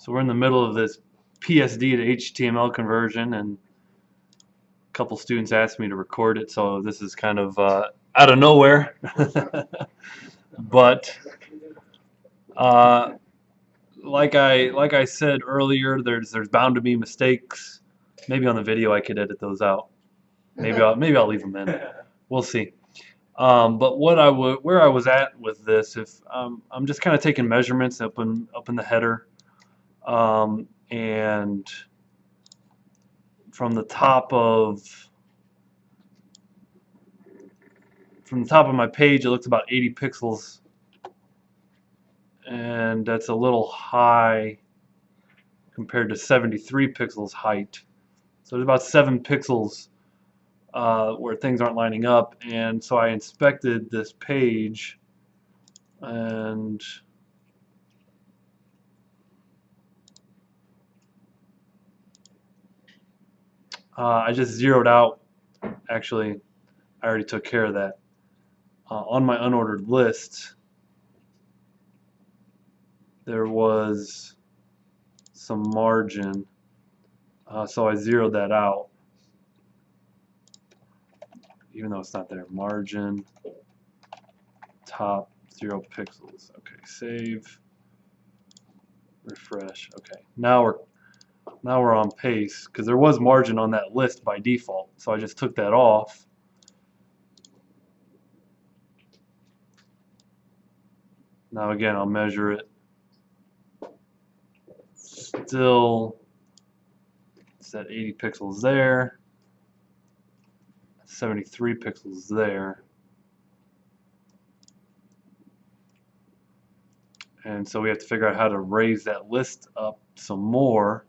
So we're in the middle of this PSD to HTML conversion, and a couple students asked me to record it, so this is kind of out of nowhere. But like I said earlier, there's bound to be mistakes. Maybe on the video I could edit those out. Maybe I'll leave them in. We'll see. But where I was at with this, if I'm just kind of taking measurements up in the header, and from the top of my page, it looks about 80 pixels, and that's a little high compared to 73 pixels height. So there's about 7 pixels where things aren't lining up, and so I inspected this page, and I just zeroed out. Actually, I already took care of that. On my unordered list, there was some margin, so I zeroed that out, even though it's not there. Margin, top, 0 pixels. Okay, save, refresh. Okay, now we're on pace, because there was margin on that list by default, so I just took that off. Now again, I'll measure it. Still, it's at 80 pixels there, 73 pixels there. And so we have to figure out how to raise that list up some more.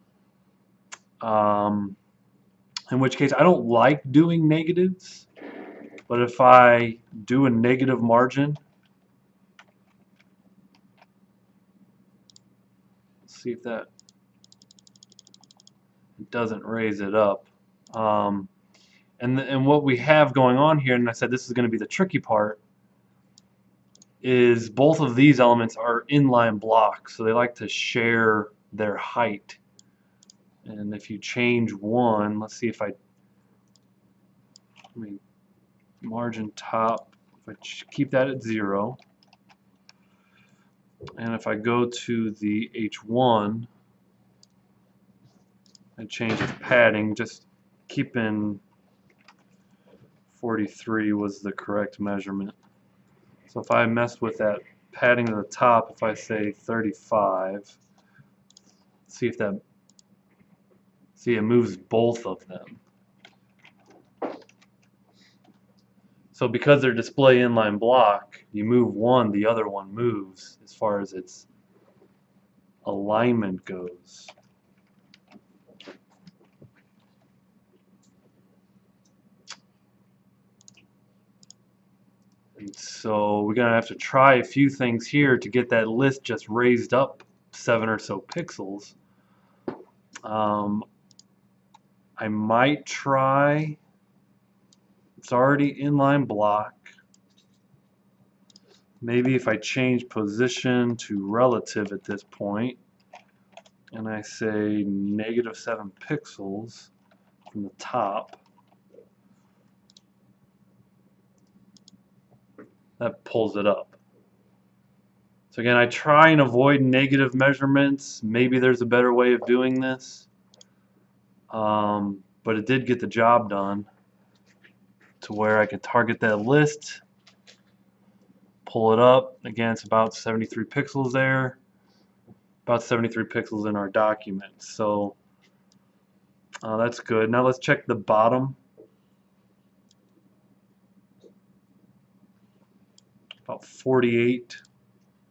In which case, I don't like doing negatives, but if I do a negative margin, let's see if that doesn't raise it up. And what we have going on here, and I said this is going to be the tricky part, is both of these elements are inline blocks, so they like to share their height. And if you change one, let's see if margin top, if I keep that at 0, and if I go to the H1 and change its padding, just keeping 43 was the correct measurement. So if I mess with that padding to the top, if I say 35, see if that, see, it moves both of them. So because they're display inline block, you move one, the other one moves as far as its alignment goes. And so we're going to have to try a few things here to get that list just raised up 7 or so pixels. I might try, it's already inline block, maybe if I change position to relative at this point, and I say -7 pixels from the top, that pulls it up. So again, I try and avoid negative measurements. Maybe there's a better way of doing this, but it did get the job done to where I can target that list, pull it up. Again, it's about 73 pixels there, about 73 pixels in our document. So that's good. Now let's check the bottom. About 48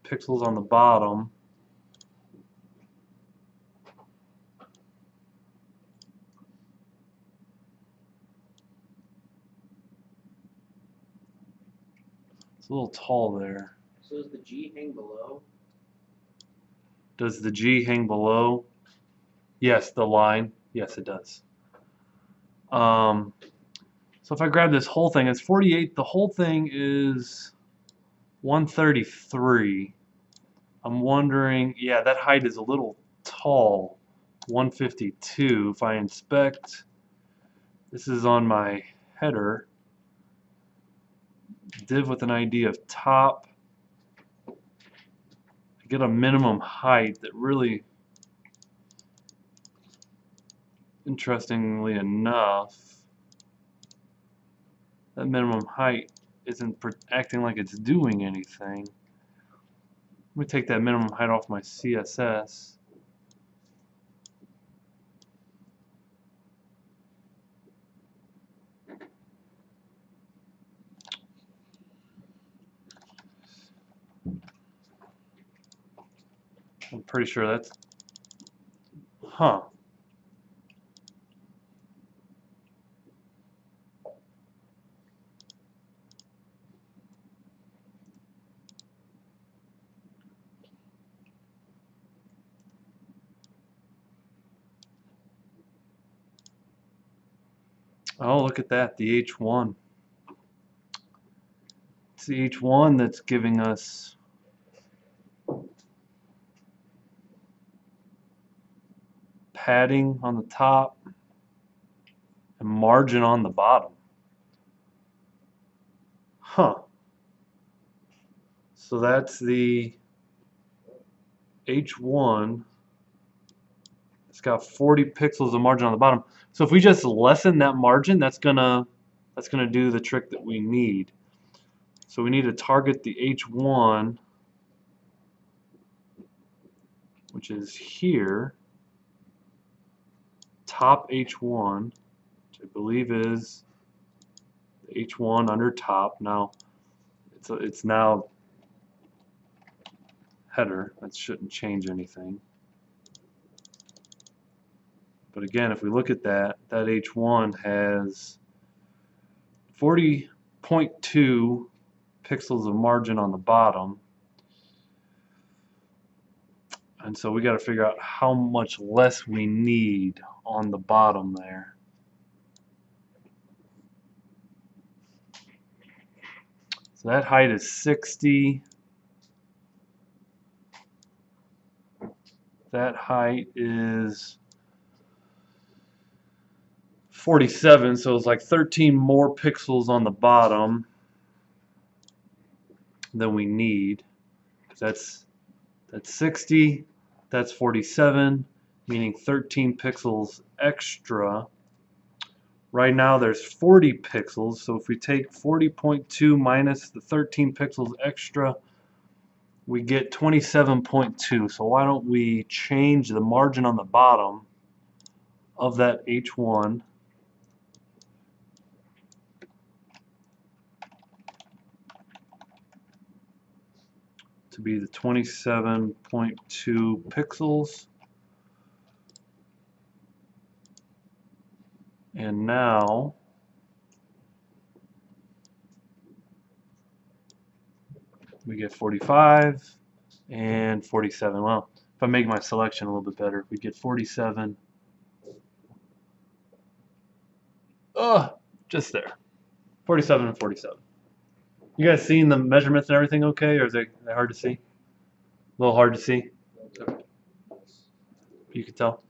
pixels on the bottom. It's a little tall there. So does the G hang below? Does the G hang below? Yes, the line. Yes, it does. So if I grab this whole thing, it's 48. The whole thing is 133. I'm wondering, yeah, that height is a little tall, 152. If I inspect, this is on my header, div with an ID of top. I get a minimum height that really, interestingly enough, that minimum height isn't acting like it's doing anything. Let me take that minimum height off my CSS. I'm pretty sure that's, huh. Oh, look at that, the H1. It's the H1 that's giving us padding on the top and margin on the bottom. Huh. So that's the H1. It's got 40 pixels of margin on the bottom. So if we just lessen that margin, that's gonna do the trick that we need. So we need to target the H1, which is here, top H1, which I believe is the H1 under top. Now it's now header. That shouldn't change anything. But again, if we look at that H1 has 40.2 pixels of margin on the bottom. And so we got to figure out how much less we need on the bottom there. So that height is 60. That height is 47, so it's like 13 more pixels on the bottom than we need. That's 60, that's 47, meaning 13 pixels extra. Right now there's 40 pixels, so if we take 40.2 minus the 13 pixels extra, we get 27.2. So why don't we change the margin on the bottom of that H1 to be the 27.2 pixels. And now we get 45 and 47. Well, if I make my selection a little bit better, we get 47. Oh, just there. 47 and 47. You guys seeing the measurements and everything okay, or is they hard to see? A little hard to see? You can tell.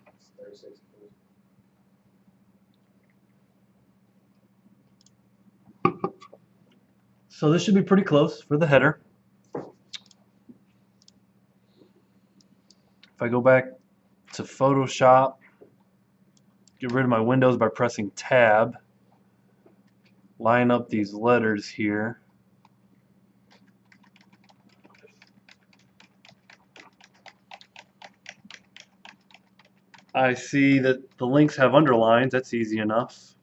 So this should be pretty close for the header. If I go back to Photoshop, get rid of my windows by pressing Tab, line up these letters here. I see that the links have underlines. That's easy enough.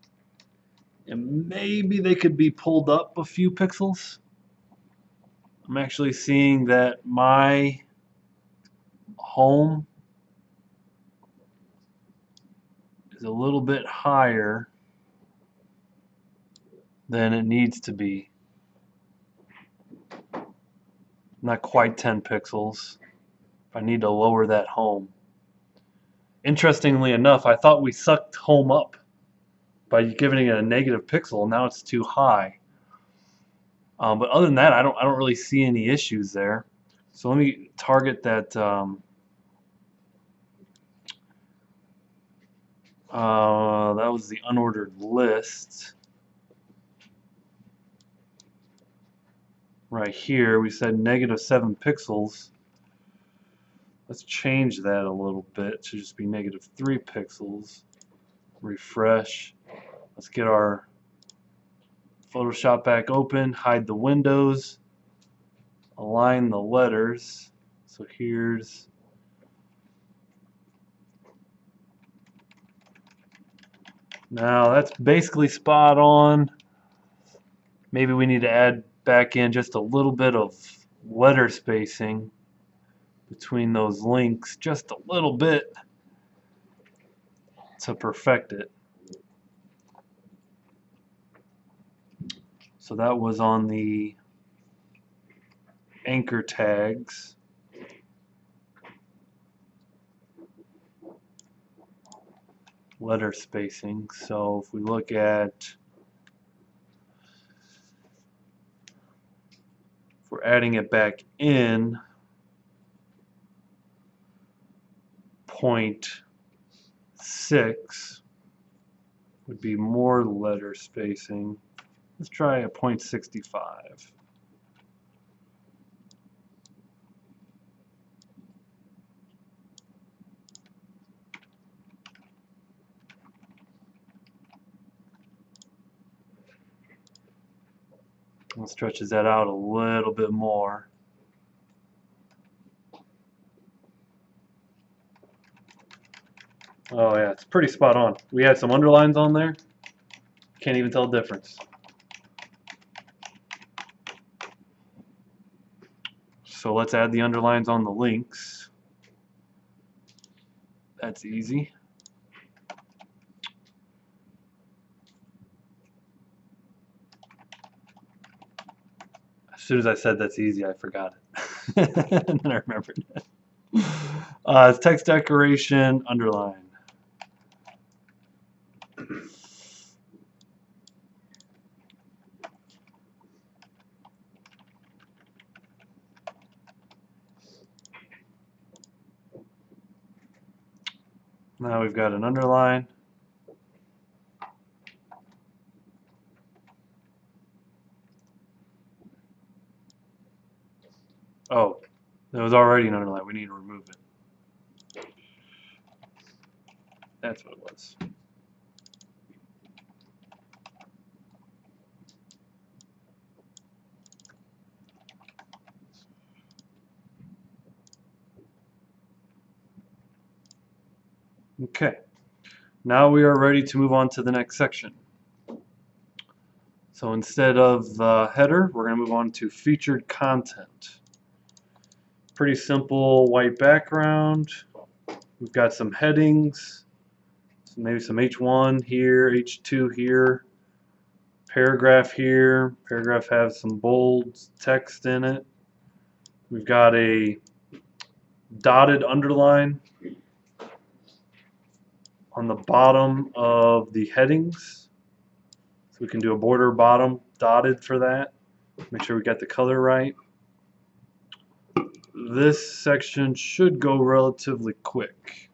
And maybe they could be pulled up a few pixels. I'm actually seeing that my home is a little bit higher than it needs to be. Not quite 10 pixels. I need to lower that home. Interestingly enough, I thought we sucked home up by giving it a negative pixel. Now it's too high. But other than that, I don't really see any issues there. So let me target that That was the unordered list. Right here, we said -7 pixels. Let's change that a little bit to just be -3 pixels. Refresh. Let's get our Photoshop back open, hide the windows, align the letters. So here's now that's basically spot on. Maybe we need to add back in just a little bit of letter spacing between those links, just a little bit to perfect it. So that was on the anchor tags. Letter spacing. So if we look at, if we're adding it back in, 0.6 would be more letter spacing. Let's try a 0.65. It stretches that out a little bit more. Oh yeah, it's pretty spot on. We had some underlines on there. Can't even tell the difference. So let's add the underlines on the links. That's easy. As soon as I said that's easy, I forgot it. And then I remembered it. It's text decoration, underline. Now we've got an underline. Oh, there was already an underline. We need to remove it. That's what it was. Okay, now we are ready to move on to the next section. So instead of header, we're going to move on to featured content. Pretty simple white background. We've got some headings, so maybe some H1 here, H2 here, paragraph here. Paragraph has some bold text in it. We've got a dotted underline on the bottom of the headings. So we can do a border bottom dotted for that. Make sure we got the color right. This section should go relatively quick.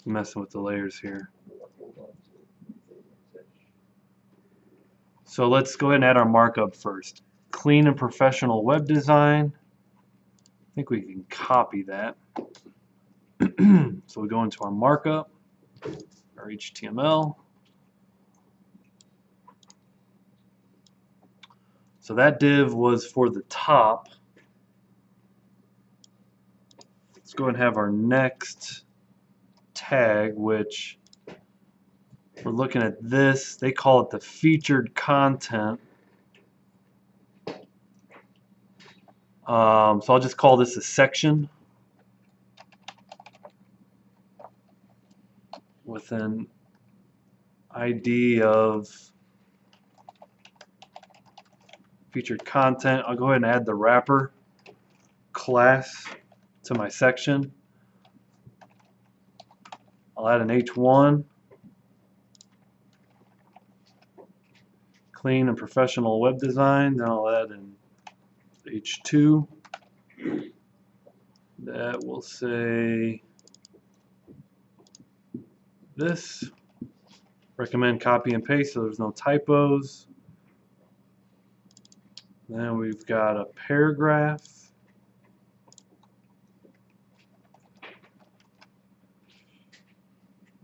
Messing with the layers here. So let's go ahead and add our markup first. Clean and professional web design. I think we can copy that. So we go into our markup, our HTML. So that div was for the top. Let's go ahead and have our next tag, which we're looking at this. They call it the featured content. So I'll just call this a section with an ID of featured content. I'll go ahead and add the wrapper class to my section. I'll add an H1. Clean and professional web design. Then I'll add an H2. That will say this. Recommend copy and paste so there's no typos. Then we've got a paragraph.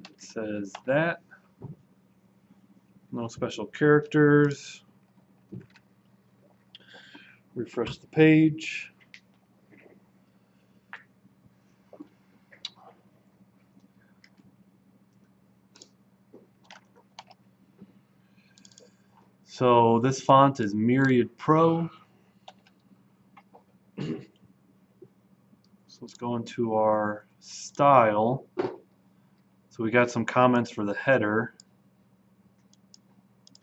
It says that. No special characters. Refresh the page. So this font is Myriad Pro. So let's go into our style. So we got some comments for the header.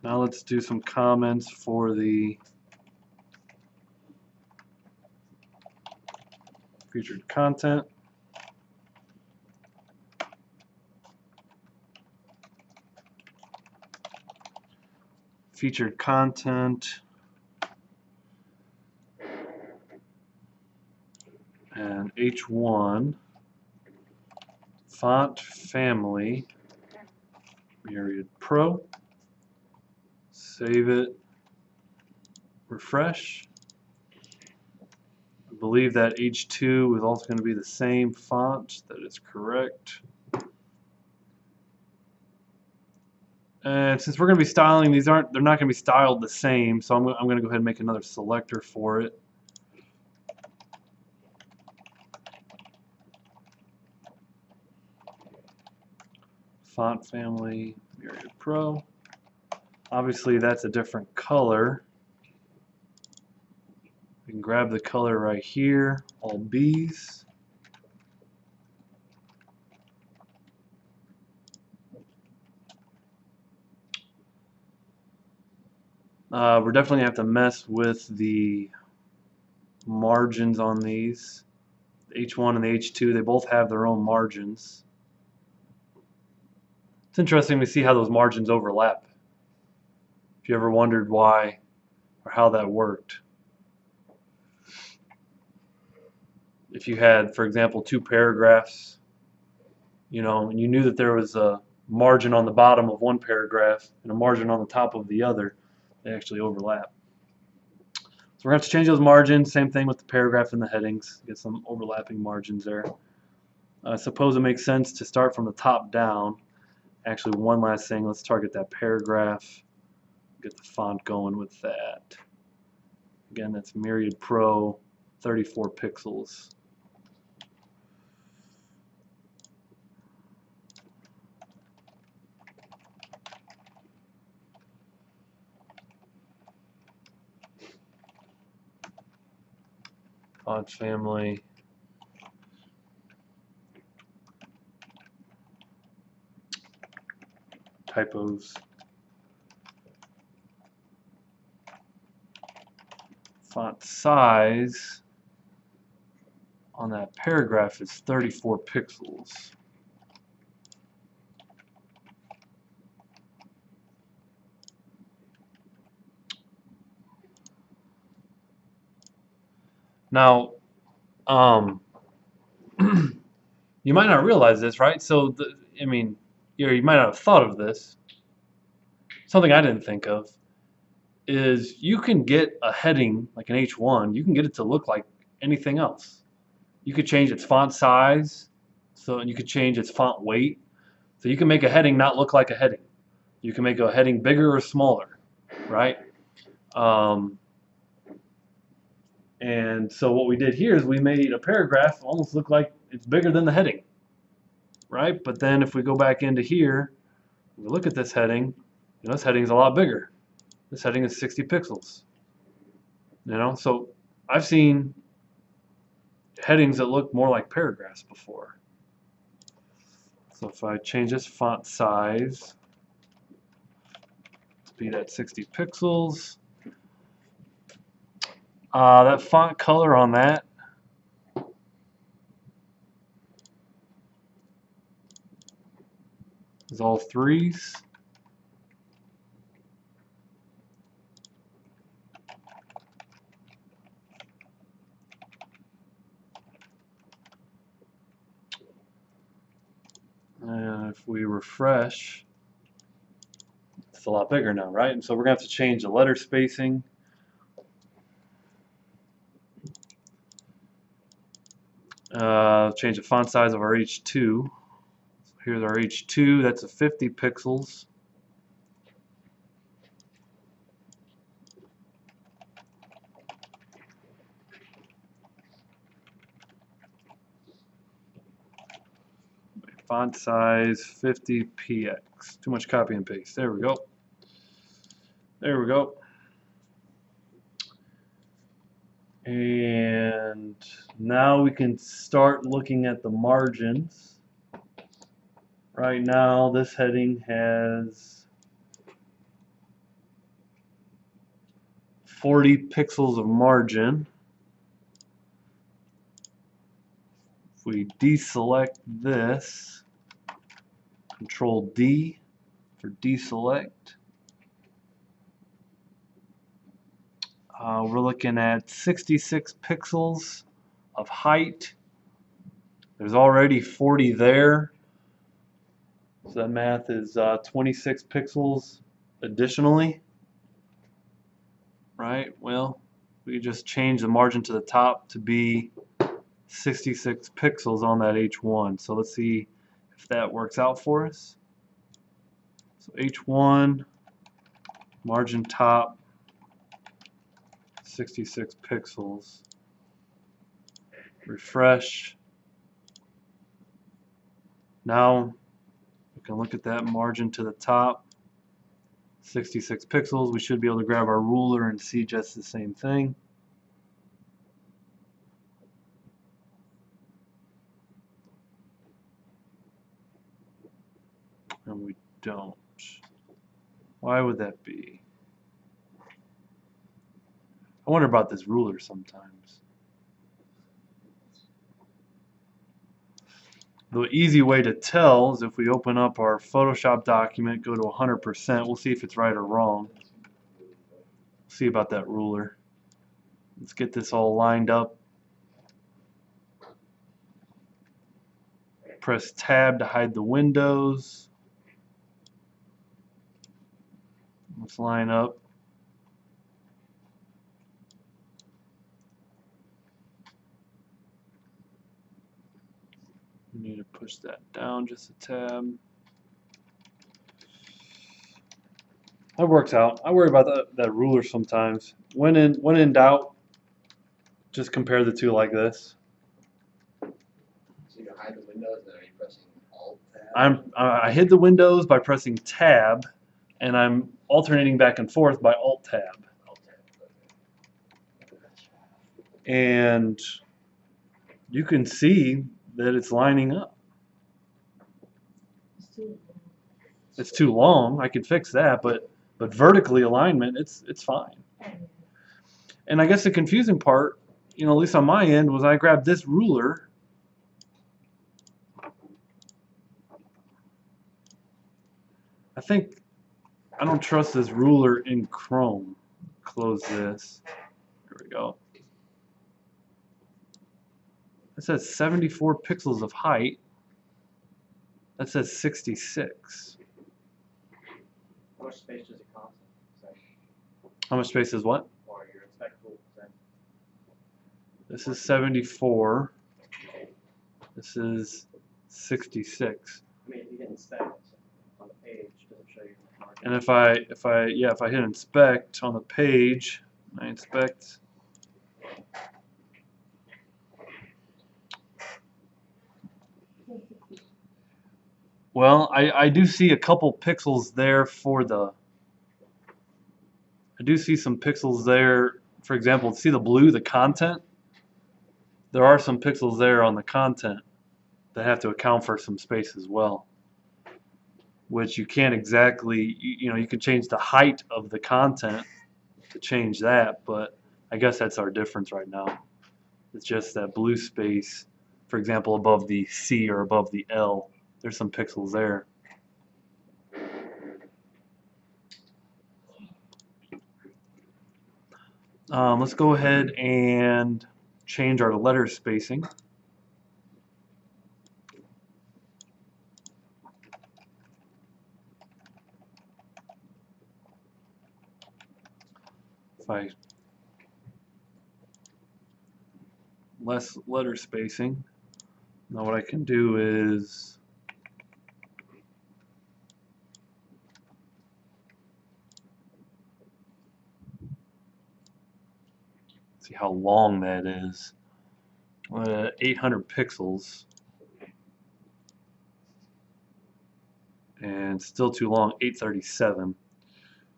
Now let's do some comments for the featured content. Featured content and H1 font family Myriad Pro. Save it, refresh. I believe that H2 is also going to be the same font. That is correct. And since we're going to be styling, they're not going to be styled the same, so I'm going to go ahead and make another selector for it. Font family, Myriad Pro. Obviously, that's a different color. We can grab the color right here, all B's. We're definitely going to have to mess with the margins on these. The H1 and the H2, they both have their own margins. It's interesting to see how those margins overlap. If you ever wondered why or how that worked. If you had, for example, two paragraphs, and you knew that there was a margin on the bottom of one paragraph and a margin on the top of the other, they actually overlap. So we're going to have to change those margins. Same thing with the paragraph and the headings. Get some overlapping margins there. I suppose it makes sense to start from the top down. Actually, one last thing. Let's target that paragraph. Get the font going with that. Again, that's Myriad Pro, 34 pixels. Font family. Typos. Font size on that paragraph is 34 pixels. Now, you might not realize this, right? So, you might not have thought of this. Something I didn't think of is you can get a heading like an H1. You can get it to look like anything else. You could change its font size, and you could change its font weight. So you can make a heading not look like a heading. You can make a heading bigger or smaller, right? And so what we did here is we made a paragraph almost look like it's bigger than the heading, right? But then if we go back into here, we look at this heading, this heading is a lot bigger. This heading is 60 pixels. So I've seen headings that look more like paragraphs before. So if I change this font size to be that 60 pixels, that font color on that is all 3s. And if we refresh, it's a lot bigger now, right? And so we're going to have to change the letter spacing. Change the font size of our H2. So here's our H2, that's a 50 pixels. Font size 50px. Too much copy and paste. There we go. There we go. And now we can start looking at the margins. Right now, this heading has 40 pixels of margin. If we deselect this, Control D for deselect, we're looking at 66 pixels of height. There's already 40 there, so that math is 26 pixels additionally. Right, well, we just change the margin to the top to be 66 pixels on that H1. So let's see if that works out for us. So H1, margin top, 66 pixels. Refresh. Now we can look at that margin to the top, 66 pixels. We should be able to grab our ruler and see just the same thing. And we don't. Why would that be? I wonder about this ruler sometimes. The easy way to tell is if we open up our Photoshop document, go to 100%, we'll see if it's right or wrong. See about that ruler. Let's get this all lined up. Press Tab to hide the windows. Let's line up. We need to push that down just a tad. That works out. I worry about that ruler sometimes. When in doubt, just compare the two like this. So you can hide the windows, and are you pressing Alt Tab? I hid the windows by pressing Tab, and I'm alternating back and forth by Alt Tab. Alt Tab. Okay. And you can see that it's lining up. It's too long. I could fix that, but vertically alignment, it's fine. And I guess the confusing part, at least on my end, was I grabbed this ruler. I don't trust this ruler in Chrome. Close this. There we go. It says 74 pixels of height. That says 66. How much space does it cost? How much space is what? Or your inspect tool? This is 74. This is 66. I mean, if you hit inspect on the page, does it show you the margin? And if I hit inspect on the page, I inspect. Well, I do see a couple pixels there I do see some pixels there. For example, see the blue, the content? There are some pixels there on the content that have to account for some space as well, which you can't exactly, you can change the height of the content to change that, but I guess that's our difference right now. It's just that blue space, for example, above the C or above the L. There's some pixels there. Let's go ahead and change our letter spacing. If I less letter spacing, now what I can do is see how long that is. 800 pixels, and still too long, 837.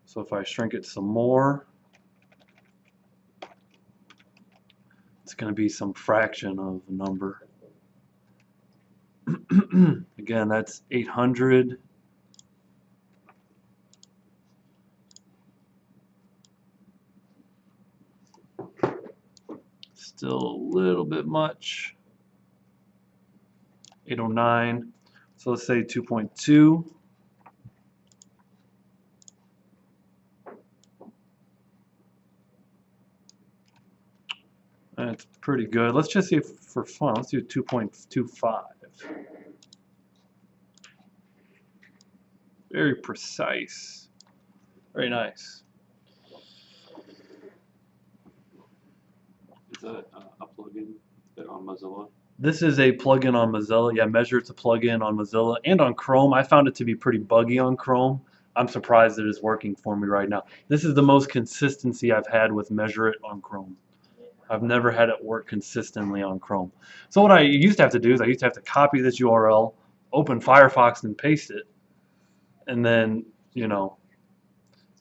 So if I shrink it some more, it's going to be some fraction of a number. Again, that's 800. Still a little bit much. 809. So let's say 2.2. That's pretty good. Let's just see if for fun, let's do 2.25. Very precise. Very nice. Is that a plugin on Mozilla? This is a plugin on Mozilla. Yeah, Measure, it's a plugin on Mozilla and on Chrome. I found it to be pretty buggy on Chrome. I'm surprised that it's working for me right now. This is the most consistency I've had with Measure It on Chrome. I've never had it work consistently on Chrome. So what I used to have to do is I used to have to copy this URL, open Firefox and paste it, and then, you know,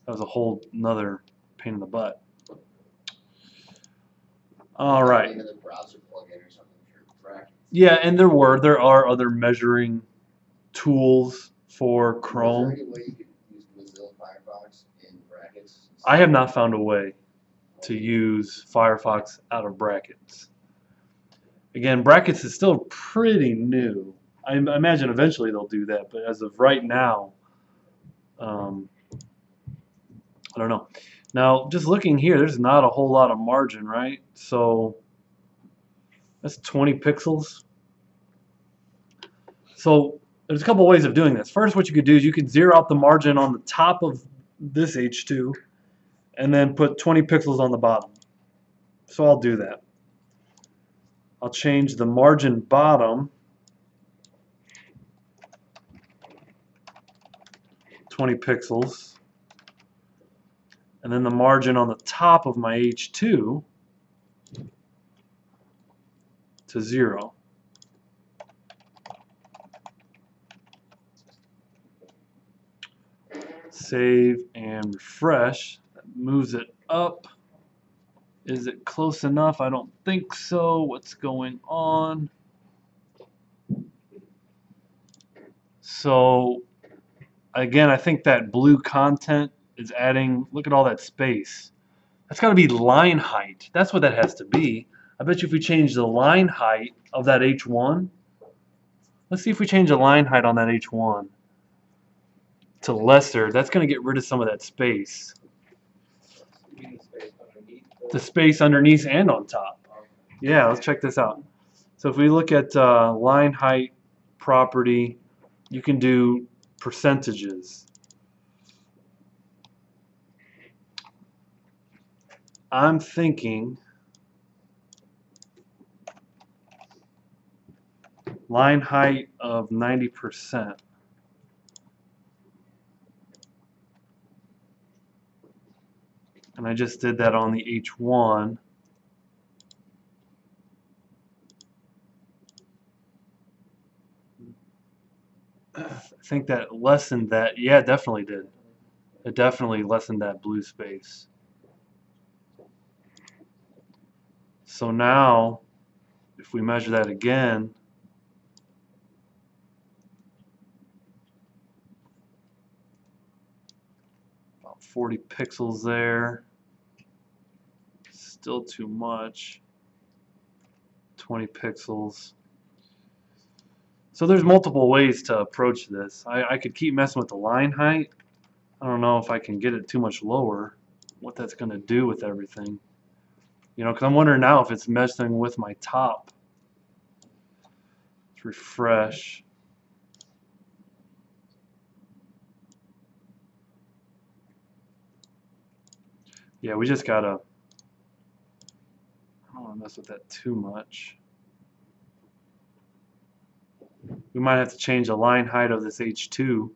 that was a whole nother pain in the butt. All right. Another browser plugin or something for tracking. Yeah, and there are other measuring tools for Chrome. Is there any way you could use Mozilla Firefox in brackets? I have not found a way to use Firefox out of brackets. Again, brackets is still pretty new. I imagine eventually they'll do that, but as of right now, I don't know. Now, just looking here, there's not a whole lot of margin, right? So that's 20 pixels. So there's a couple ways of doing this. First, what you could do is you could zero out the margin on the top of this H2 and then put 20 pixels on the bottom. So I'll do that. I'll change the margin bottom 20 pixels, and then the margin on the top of my H2 to 0. Save and refresh. That moves it up. Is it close enough? I don't think so. What's going on? So again, I think that blue content is adding, look at all that space. That's got to be line height. That's what that has to be. I bet you if we change the line height of that H1, let's see if we change the line height on that H1 to lesser, that's going to get rid of some of that space. The space underneath and on top. Yeah, let's check this out. So if we look at line height property, you can do percentages. I'm thinking line height of 90%. And I just did that on the H1. I think that lessened that. Yeah, it definitely did. It definitely lessened that blue space. So now, if we measure that again, about 40 pixels there. Still too much. 20 pixels. So there's multiple ways to approach this. I could keep messing with the line height. I don't know if I can get it too much lower, what that's going to do with everything. You know, because I'm wondering now if it's messing with my top. Let's refresh. Yeah, we just gotta, I don't want to mess with that too much. We might have to change the line height of this H2.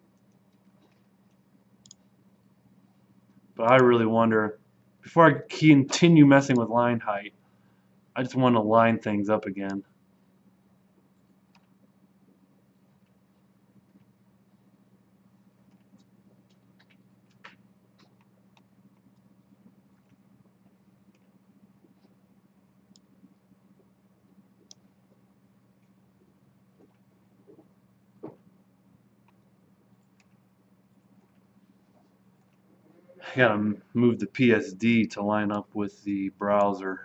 But I really wonder, before I continue messing with line height, I just want to line things up again. I gotta move the PSD to line up with the browser.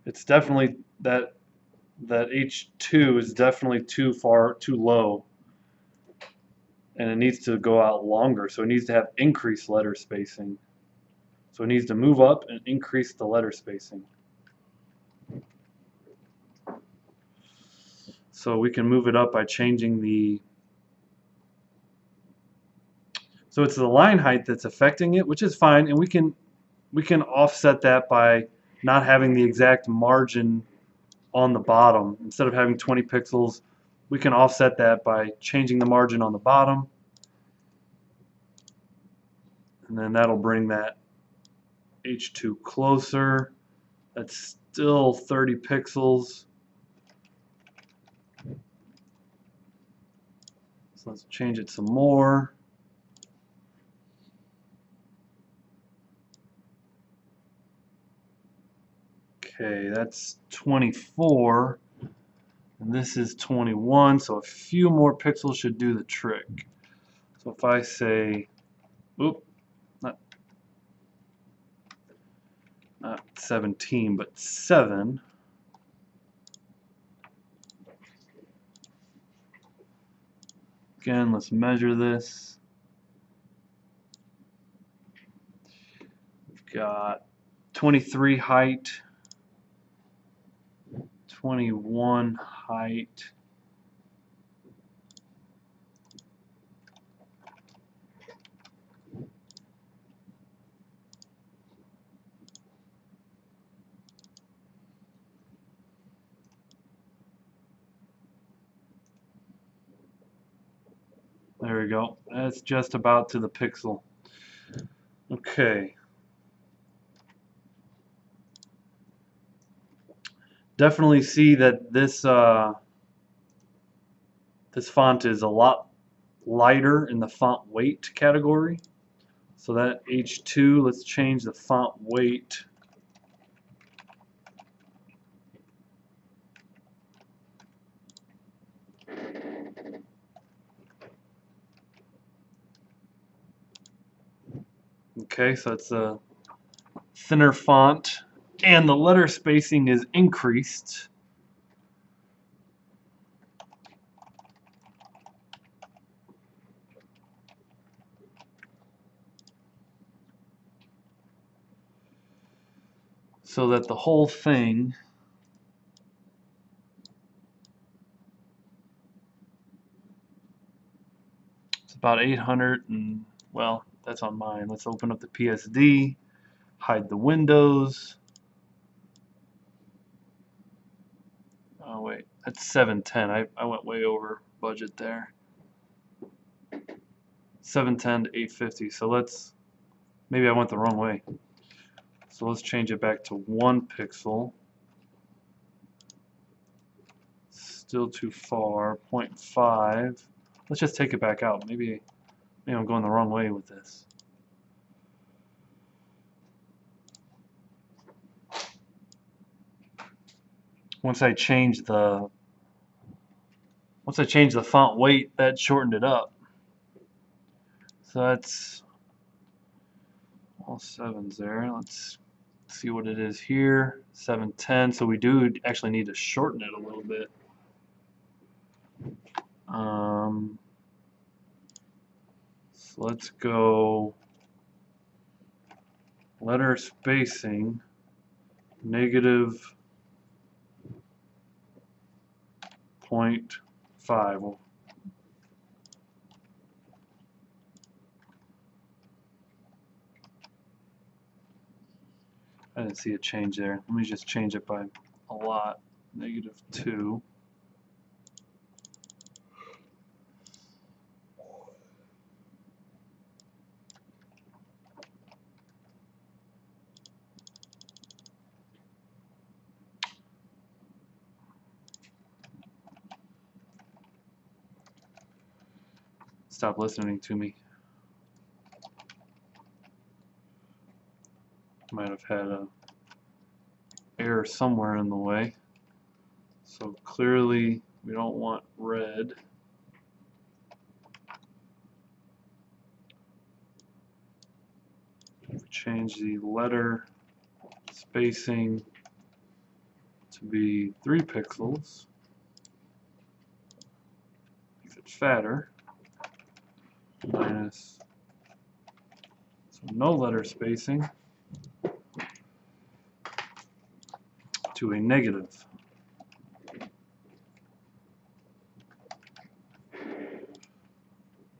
It's definitely that H2 is definitely too low, and it needs to go out longer, so it needs to have increased letter spacing. So it needs to move up and increase the letter spacing. So we can move it up by changing the, so it's the line height that's affecting it, which is fine, and we can offset that by not having the exact margin on the bottom. Instead of having 20 pixels, we can offset that by changing the margin on the bottom, and then that'll bring that H2 closer. That's still 30 pixels. So let's change it some more. Okay, that's 24, and this is 21, so a few more pixels should do the trick. So if I say, oop, not 17, but 7. Again, let's measure this. We've got 23 height, 21 height, there we go. That's just about to the pixel. Okay. Definitely see that this this font is a lot lighter in the font weight category. So that H2, let's change the font weight. Okay, so it's a thinner font, and the letter spacing is increased. So that the whole thing is about 800, and well, that's on mine. Let's open up the PSD, hide the windows. Oh wait, that's 710. I went way over budget there. 710 to 850. So let's, maybe I went the wrong way. So let's change it back to 1 pixel. Still too far. 0.5. Let's just take it back out. Maybe I'm going the wrong way with this. Once I change the font weight, that shortened it up. So that's all 7s there. Let's see what it is here. 710. So we do actually need to shorten it a little bit. So let's go letter spacing -0.5. Well, I didn't see a change there. Let me just change it by a lot. -2. Stop listening to me. Might have had a error somewhere in the way. So clearly we don't want red. Change the letter spacing to be 3 pixels. Makes it fatter. Minus, so no letter spacing, to a negative.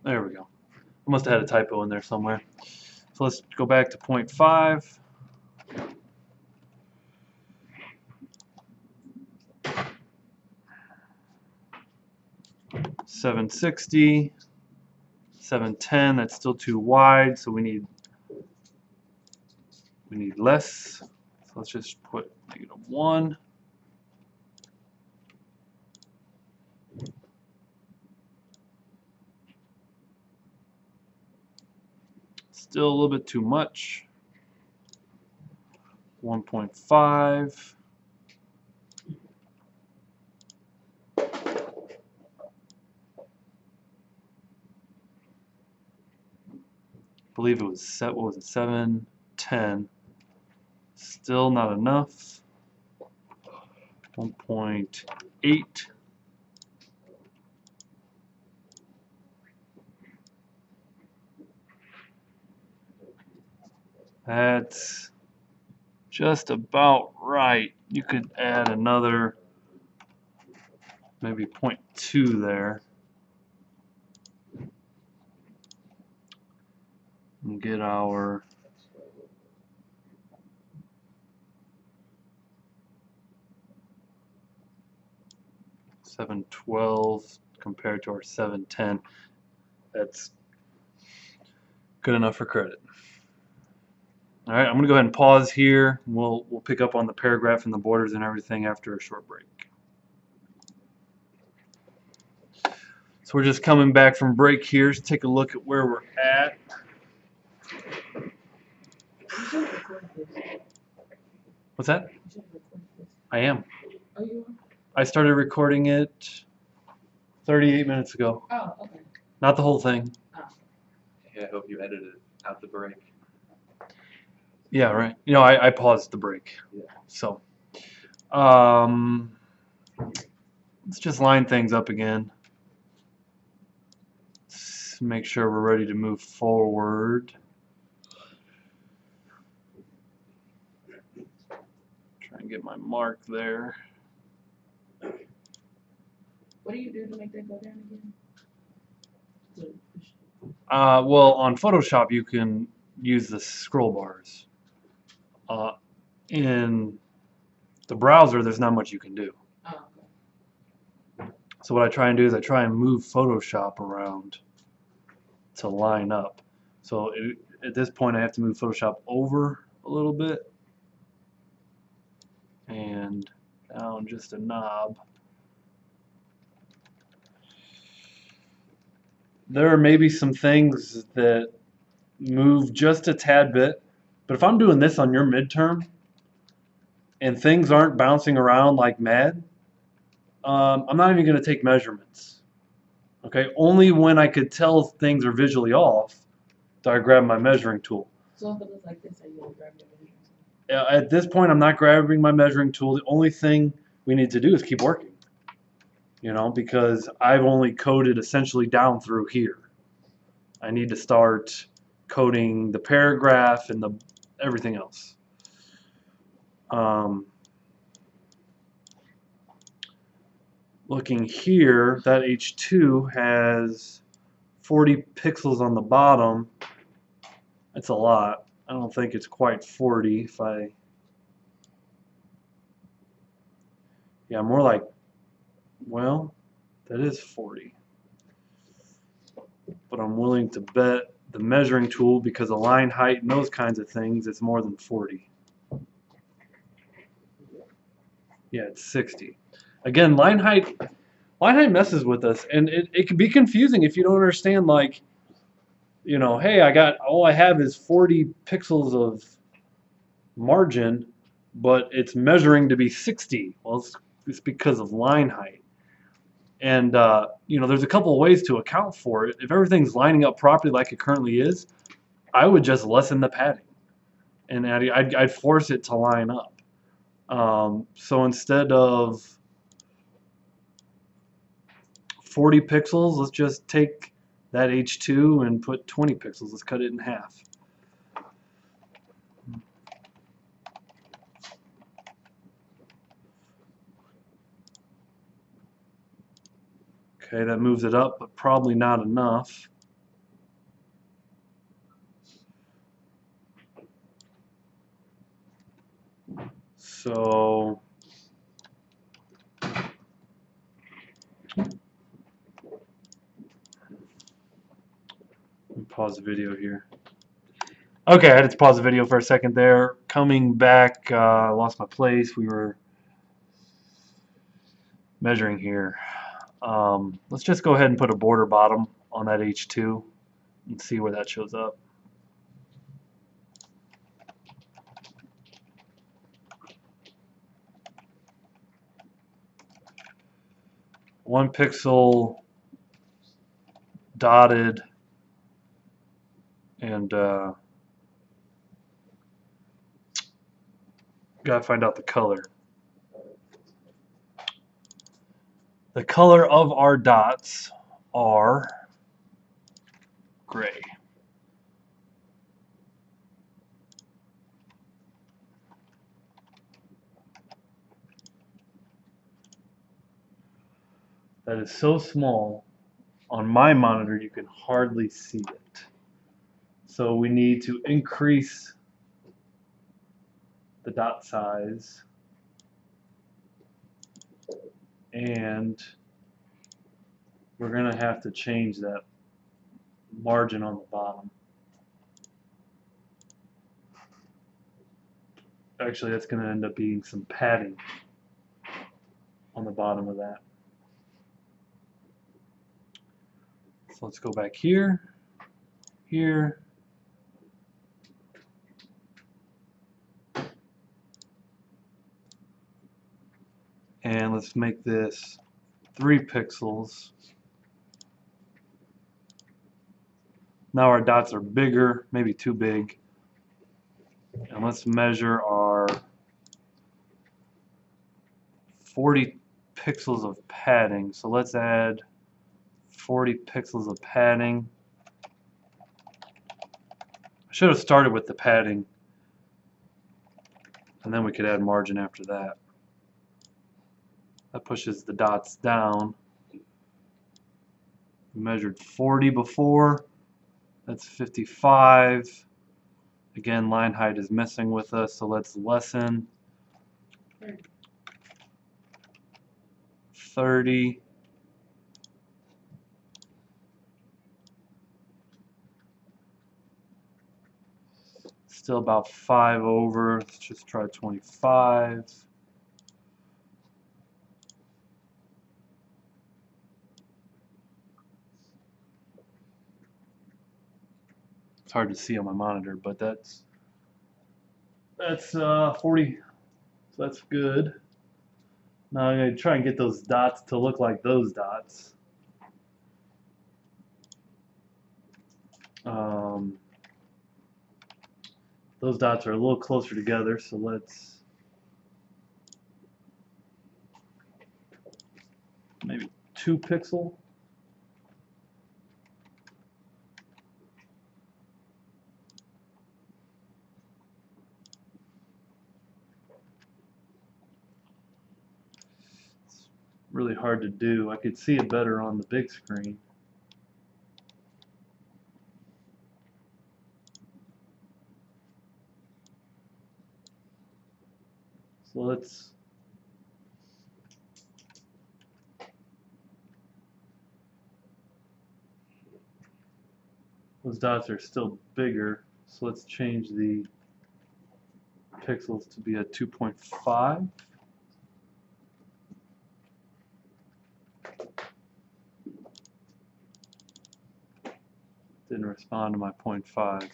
There we go. I must have had a typo in there somewhere. So let's go back to 0.5. $760, $710. That's still too wide, so we need less. So let's just put -1. Still a little bit too much. 1.5. I believe it was set. What was it? 710. Still not enough. 1.8. That's just about right. You could add another maybe 0.2 there. And get our $712 compared to our $710. That's good enough for credit. All right, I'm going to go ahead and pause here. We'll pick up on the paragraph and the borders and everything after a short break. So we're just coming back from break here. Let's take a look at where we're at. What's that? I am. Oh, you are? I started recording it 38 minutes ago. Oh, okay. Not the whole thing. Yeah, I hope you edited out the break. Yeah, right. You know, I paused the break. Yeah. So, let's just line things up again. Let's make sure we're ready to move forward. Try and get my mark there. What do you do to make that go down again? Well, on Photoshop, you can use the scroll bars. In the browser, there's not much you can do. Oh, okay. So what I try and do is I try and move Photoshop around to line up. So at this point, I have to move Photoshop over a little bit and down just a knob. There are maybe some things that move just a tad bit, but if I'm doing this on your midterm and things aren't bouncing around like mad, I'm not even going to take measurements. Okay, only when I could tell things are visually off do I grab my measuring tool. So if it looks like this, are you gonna grab your measuring? At this point, I'm not grabbing my measuring tool. The only thing we need to do is keep working. You know, because I've only coded essentially down through here. I need to start coding the paragraph and everything else. Looking here, that H2 has 40 pixels on the bottom. That's a lot. I don't think it's quite 40 yeah, more like, well, that is 40. But I'm willing to bet the measuring tool, because of line height and those kinds of things, it's more than 40. Yeah, it's 60. Again, line height messes with us, and it can be confusing if you don't understand, like, you know, hey, all I have is 40 pixels of margin, but it's measuring to be 60. Well, it's because of line height. And you know, there's a couple of ways to account for it. If everything's lining up properly like it currently is, I would just lessen the padding, and I'd force it to line up. So instead of 40 pixels, let's just take that H2 and put 20 pixels. Let's cut it in half. Okay, that moves it up, but probably not enough. So let me pause the video here. Okay, I had to pause the video for a second there. Coming back, I lost my place. We were measuring here. Let's just go ahead and put a border bottom on that H2 and see where that shows up. One pixel dotted, and gotta find out the color. The color of our dots are gray. That is so small. On my monitor, you can hardly see it. So we need to increase the dot size, and we're going to have to change that margin on the bottom. Actually, that's going to end up being some padding on the bottom of that. So let's go back here, here, and let's make this 3 pixels. Now our dots are bigger, maybe too big. And let's measure our 40 pixels of padding. So let's add 40 pixels of padding. I should have started with the padding, and then we could add margin after that. That pushes the dots down. We measured 40 before. That's 55. Again, line height is messing with us, so let's lessen. 30. Still about 5 over. Let's just try 25. It's hard to see on my monitor, but that's 40. So that's good. Now I'm going to try and get those dots to look like those dots. Those dots are a little closer together, so let's maybe 2 pixel. really hard to do. I could see it better on the big screen. So let's those dots are still bigger, so let's change the pixels to be at 2.5. Didn't respond to my 0.5.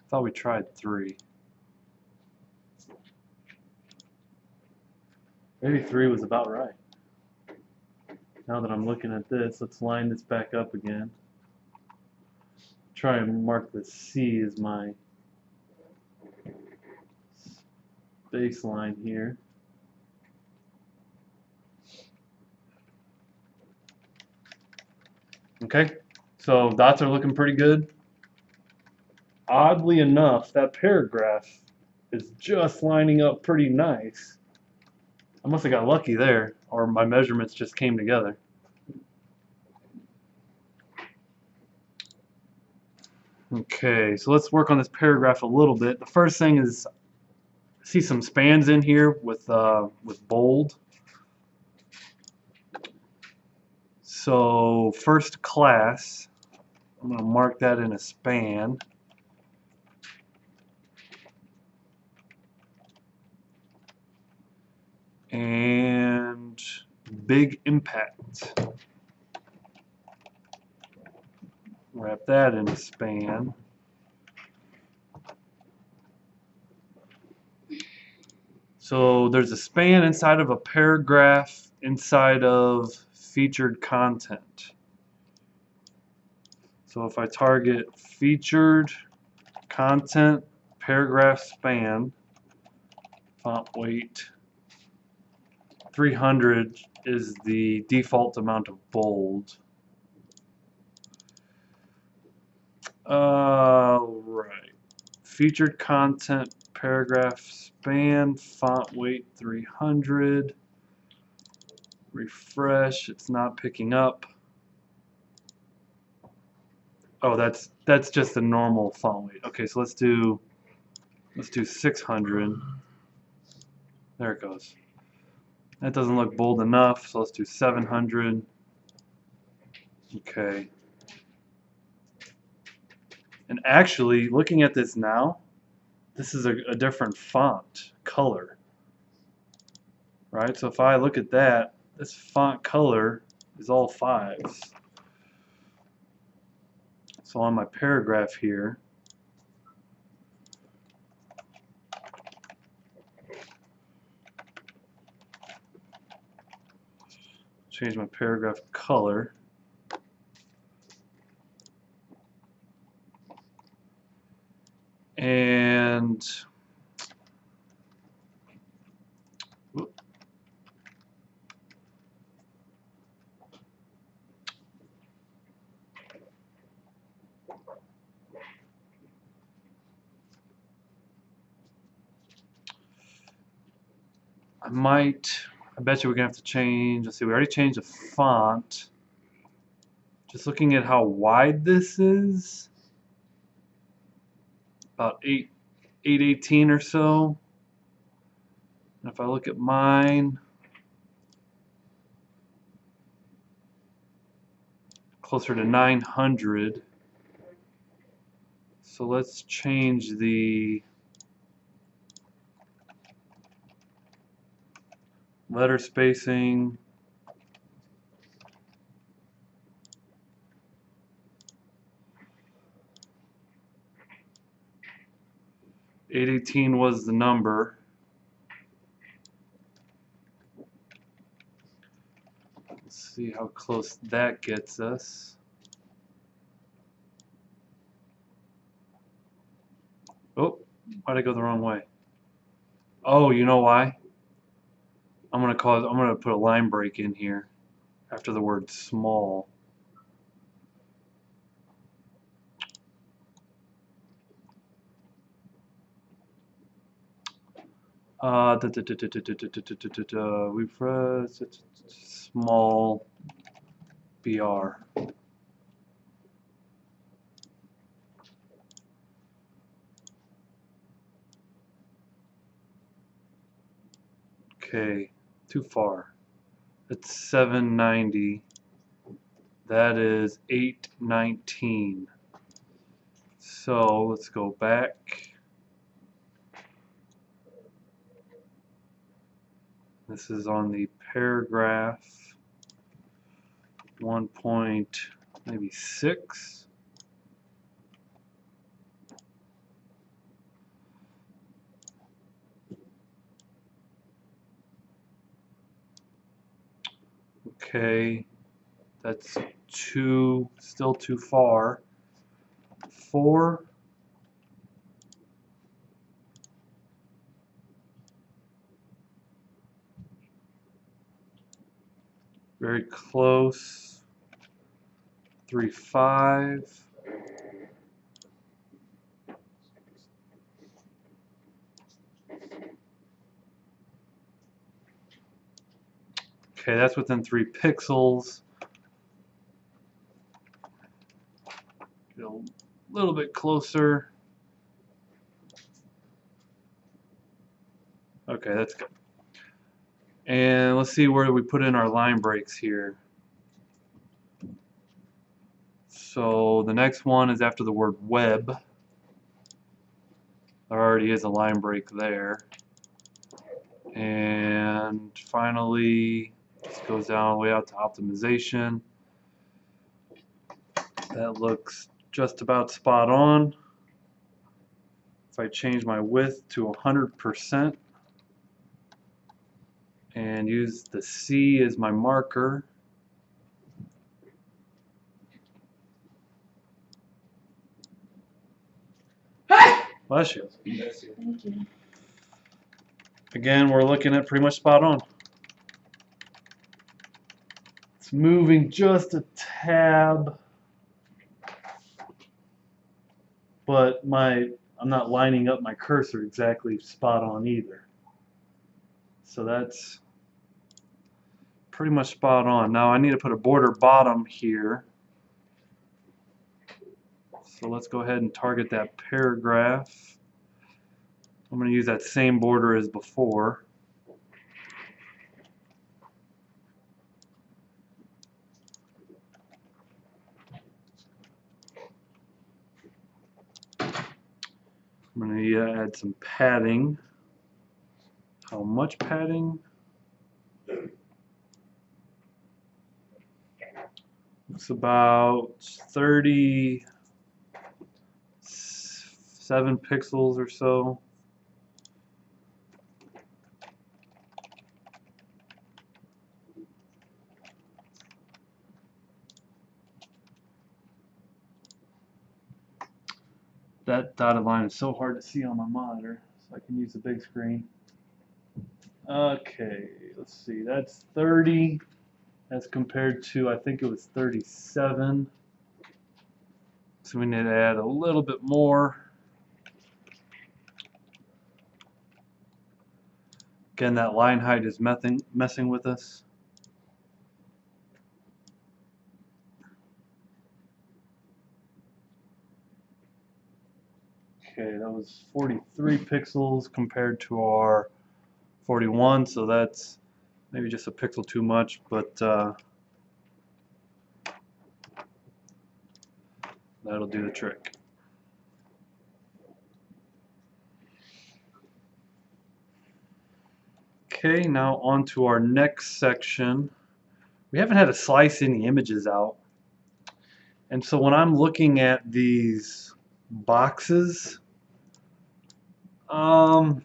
Thought we tried 3. Maybe 3 was about right. Now that I'm looking at this, let's line this back up again. Try and mark the C as my baseline here. Okay, so dots are looking pretty good. Oddly enough, that paragraph is just lining up pretty nice. I must have got lucky there, or my measurements just came together. Okay, so let's work on this paragraph a little bit. The first thing is, I see some spans in here with bold. So first class, I'm going to mark that in a span. And big impact. Wrap that in a span. So there's a span inside of a paragraph inside of featured content. So if I target featured content paragraph span, font weight 300 is the default amount of bold. Right. Featured content paragraph span, font weight 300. Refresh, it's not picking up. Oh, that's just a normal font weight. Okay, so let's do 600. There it goes. That doesn't look bold enough, so let's do 700. Okay. And actually, looking at this now, this is a different font color, right? So if I look at that, this font color is all 5s. So on my paragraph here, change my paragraph color. And I bet you we're gonna have to change, let's see, we already changed the font. Just looking at how wide this is, about 818 or so. And if I look at mine, closer to 900. So let's change the letter spacing. .818 was the number. Let's see how close that gets us. Oh, why'd I go the wrong way? Oh, you know why? I'm gonna put a line break in here after the word small. We press small BR. Okay, too far. It's 790. That is 819. So let's go back. This is on the paragraph 1.6. Okay, that's still too far. 4. Very close. 3.5. Okay, that's within 3 pixels. Get a little bit closer. Okay, that's good. And let's see where we put in our line breaks here. So the next one is after the word web. There already is a line break there. And finally, this goes down all the way out to optimization. That looks just about spot on. If I change my width to 100% and use the C as my marker, bless you. Thank you. Again, we're looking at pretty much spot on. It's moving just a tad, but I'm not lining up my cursor exactly spot on either. So that's pretty much spot on. Now I need to put a border bottom here. So let's go ahead and target that paragraph. I'm going to use that same border as before. I'm going to add some padding. How much padding? It's about 37 pixels or so. That dotted line is so hard to see on my monitor, so I can use the big screen. Okay, let's see, that's 30 as compared to, I think it was 37. So we need to add a little bit more. Again, that line height is messing with us. Okay, that was 43 pixels compared to our 41, so that's maybe just a pixel too much, but that'll do the trick. Okay, now on to our next section. We haven't had to slice any images out. And so when I'm looking at these boxes, I'm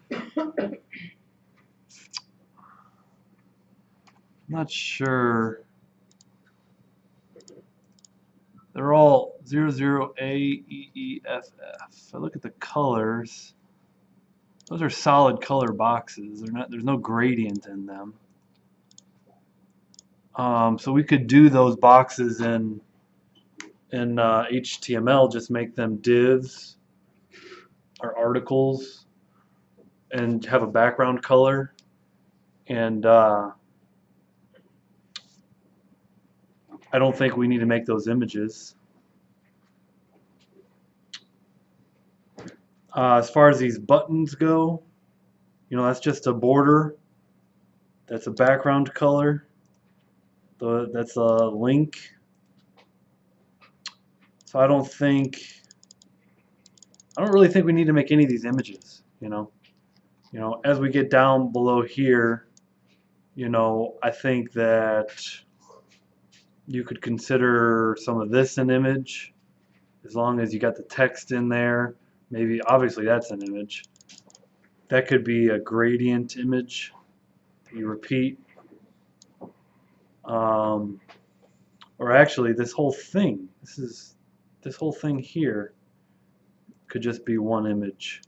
not sure. They're all 00AEEFF. I look at the colors. Those are solid color boxes. There's no gradient in them. So we could do those boxes in HTML, just make them divs or articles. and have a background color, and I don't think we need to make those images. As far as these buttons go, you know, that's just a border. That's a background color. That's a link. So I don't really think we need to make any of these images, you know. As we get down below here, you know, I think that you could consider some of this an image, as long as you got the text in there. Maybe, obviously that's an image. That could be a gradient image that you repeat. Or actually, this whole thing, this whole thing here could just be one image,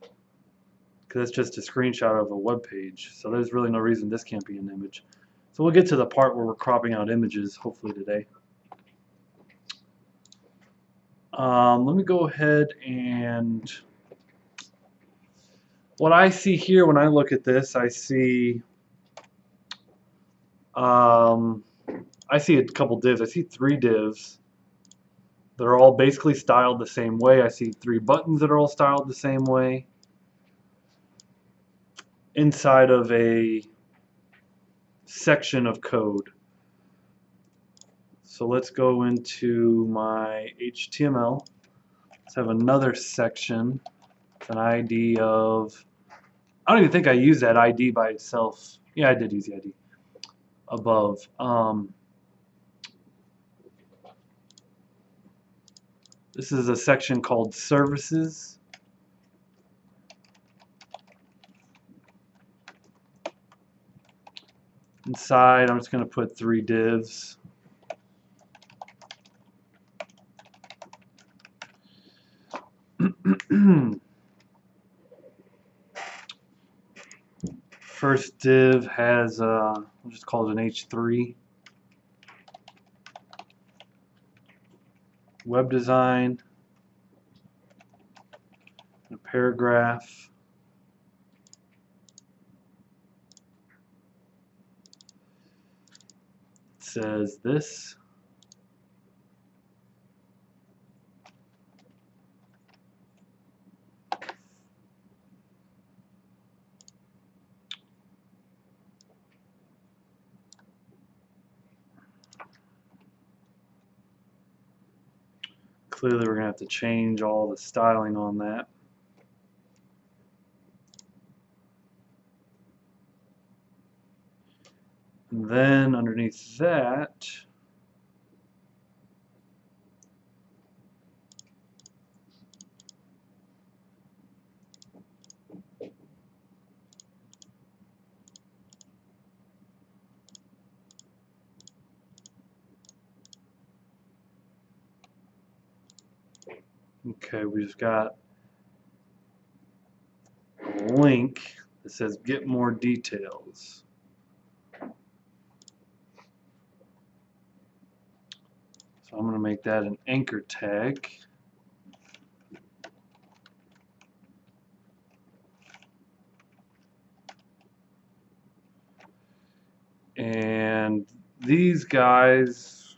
because that's just a screenshot of a web page. So there's really no reason this can't be an image. So we'll get to the part where we're cropping out images hopefully today. Let me go ahead and what I see here when I look at this, I see a couple divs. I see 3 divs. They're all basically styled the same way. I see 3 buttons that are all styled the same way inside of a section of code. So let's go into my HTML. Let's have another section with an ID of, I don't even think I used that ID by itself. Yeah, I did use the ID above. This is a section called services. Inside, I'm just going to put 3 divs. First div has, we'll just call it an H3. Web design, a paragraph. It says this. Clearly we're going to have to change all the styling on that. And then underneath that, okay, we just got a link that says get more details. So I'm going to make that an anchor tag. And these guys,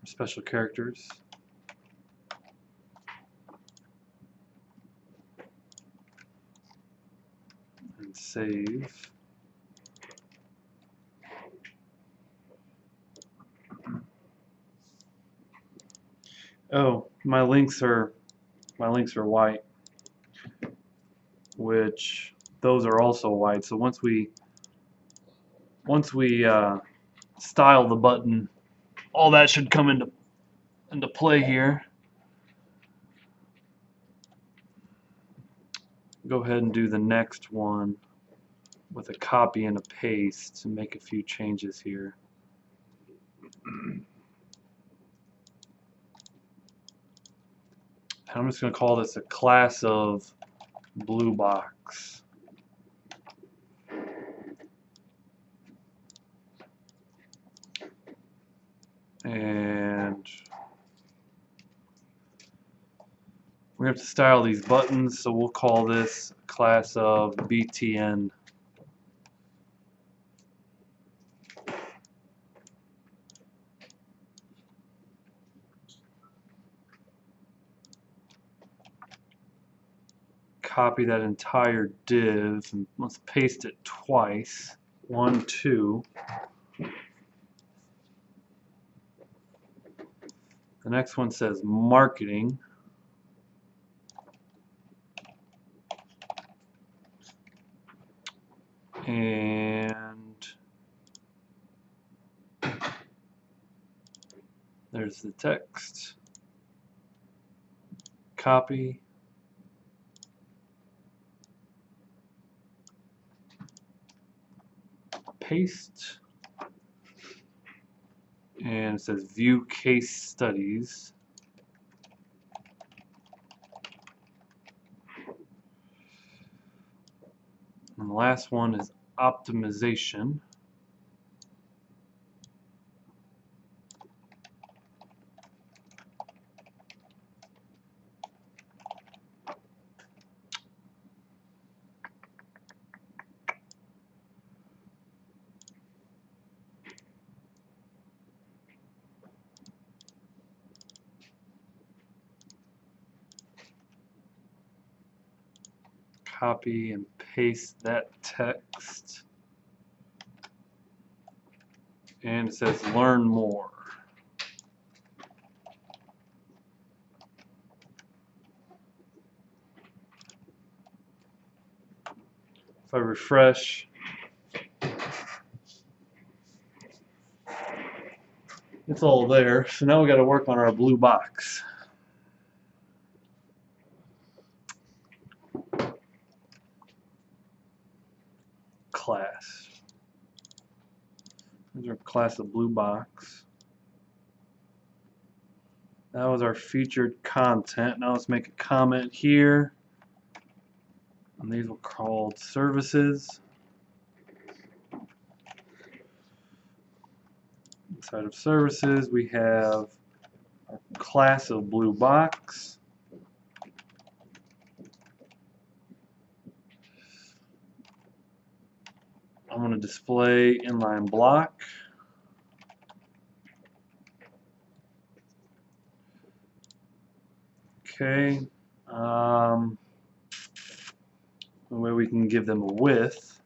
are special characters. And save. Oh, my links are white, which those are also white. So once we style the button, all that should come into play here. Go ahead and do the next one with a copy and a paste and make a few changes here. I'm just going to call this a class of blue box. And we have to style these buttons, so we'll call this class of BTN. Copy that entire div and let's paste it twice. 1, 2. The next one says marketing. And there's the text. Copy. Paste. And it says view case studies. And the last one is optimization. Copy and paste that text. And it says learn more. If I refresh, it's all there. So now we got to work on our blue box. Class. There's our class of blue box. That was our featured content. Now let's make a comment here. And these were called services. Inside of services, we have our class of blue box. I'm going to display inline block. Okay. The way we can give them a width.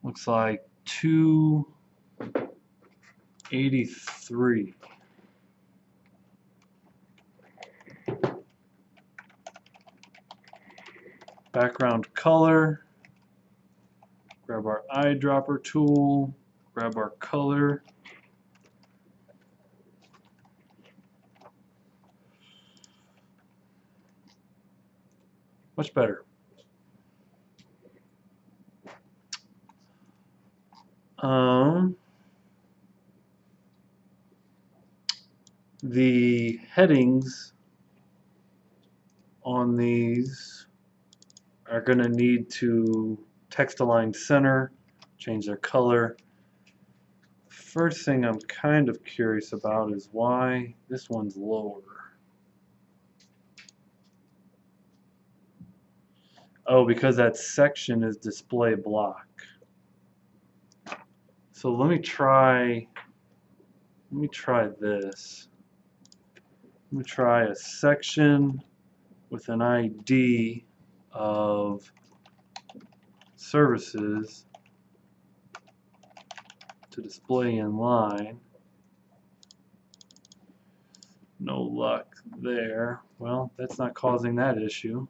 Looks like 283. Background color. Grab our eyedropper tool. Grab our color. Much better. The headings on these are going to need to text align center, change their color. First thing I'm kind of curious about is why this one's lower. Oh, because that section is display block. So let me try this. Let me try a section with an ID of services to display in line. No luck there. Well, that's not causing that issue.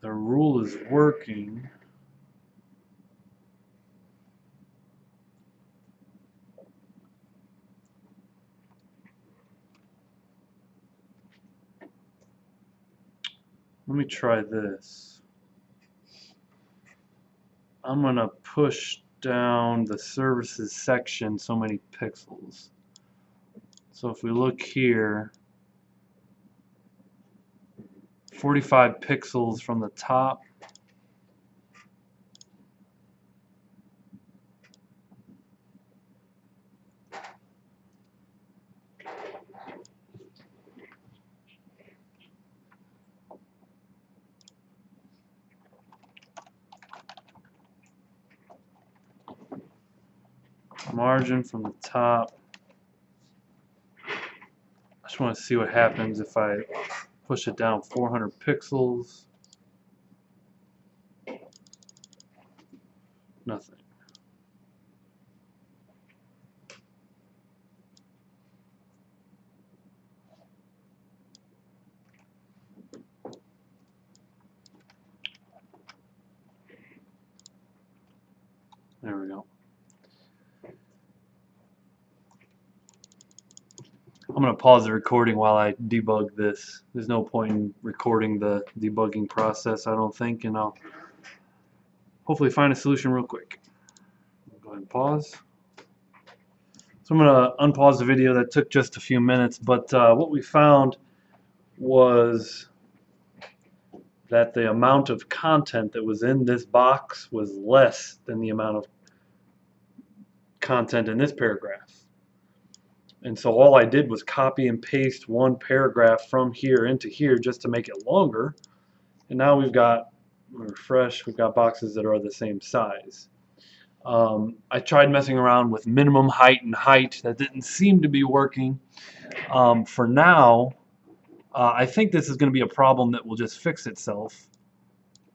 The rule is working. let me try this. I'm going to push down the services section so many pixels. So if we look here, 45 pixels from the top. Margin from the top. I just want to see what happens if I push it down 400 pixels. Nothing. There we go. I'm going to pause the recording while I debug this. There's no point in recording the debugging process, I don't think, and I'll hopefully find a solution real quick. Go ahead and pause. So I'm going to unpause the video. That took just a few minutes, but what we found was that the amount of content that was in this box was less than the amount of content in this paragraph. And so all I did was copy and paste one paragraph from here into here just to make it longer. And now we've got, refresh, we've got boxes that are the same size. I tried messing around with minimum height and height. That didn't seem to be working. For now, I think this is going to be a problem that will just fix itself.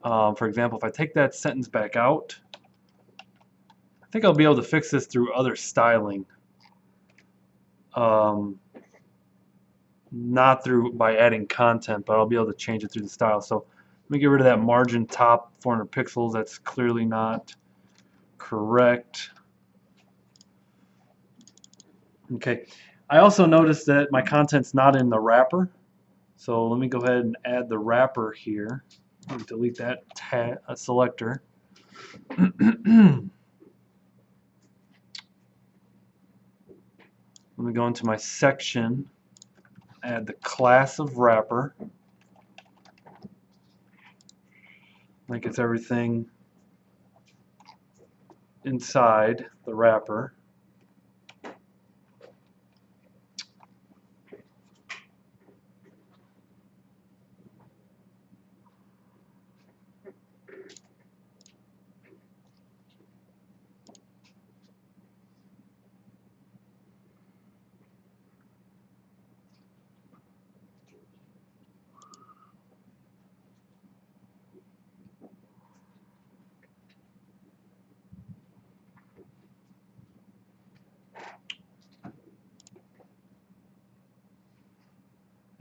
For example, if I take that sentence back out, I think I'll be able to fix this through other styling. Not through by adding content, but I'll be able to change it through the style. So let me get rid of that margin top 400 pixels. That's clearly not correct. Okay. I also noticed that my content's not in the wrapper. So let me go ahead and add the wrapper here. Delete that selector. Let me go into my section, add the class of wrapper. Like it's everything inside the wrapper.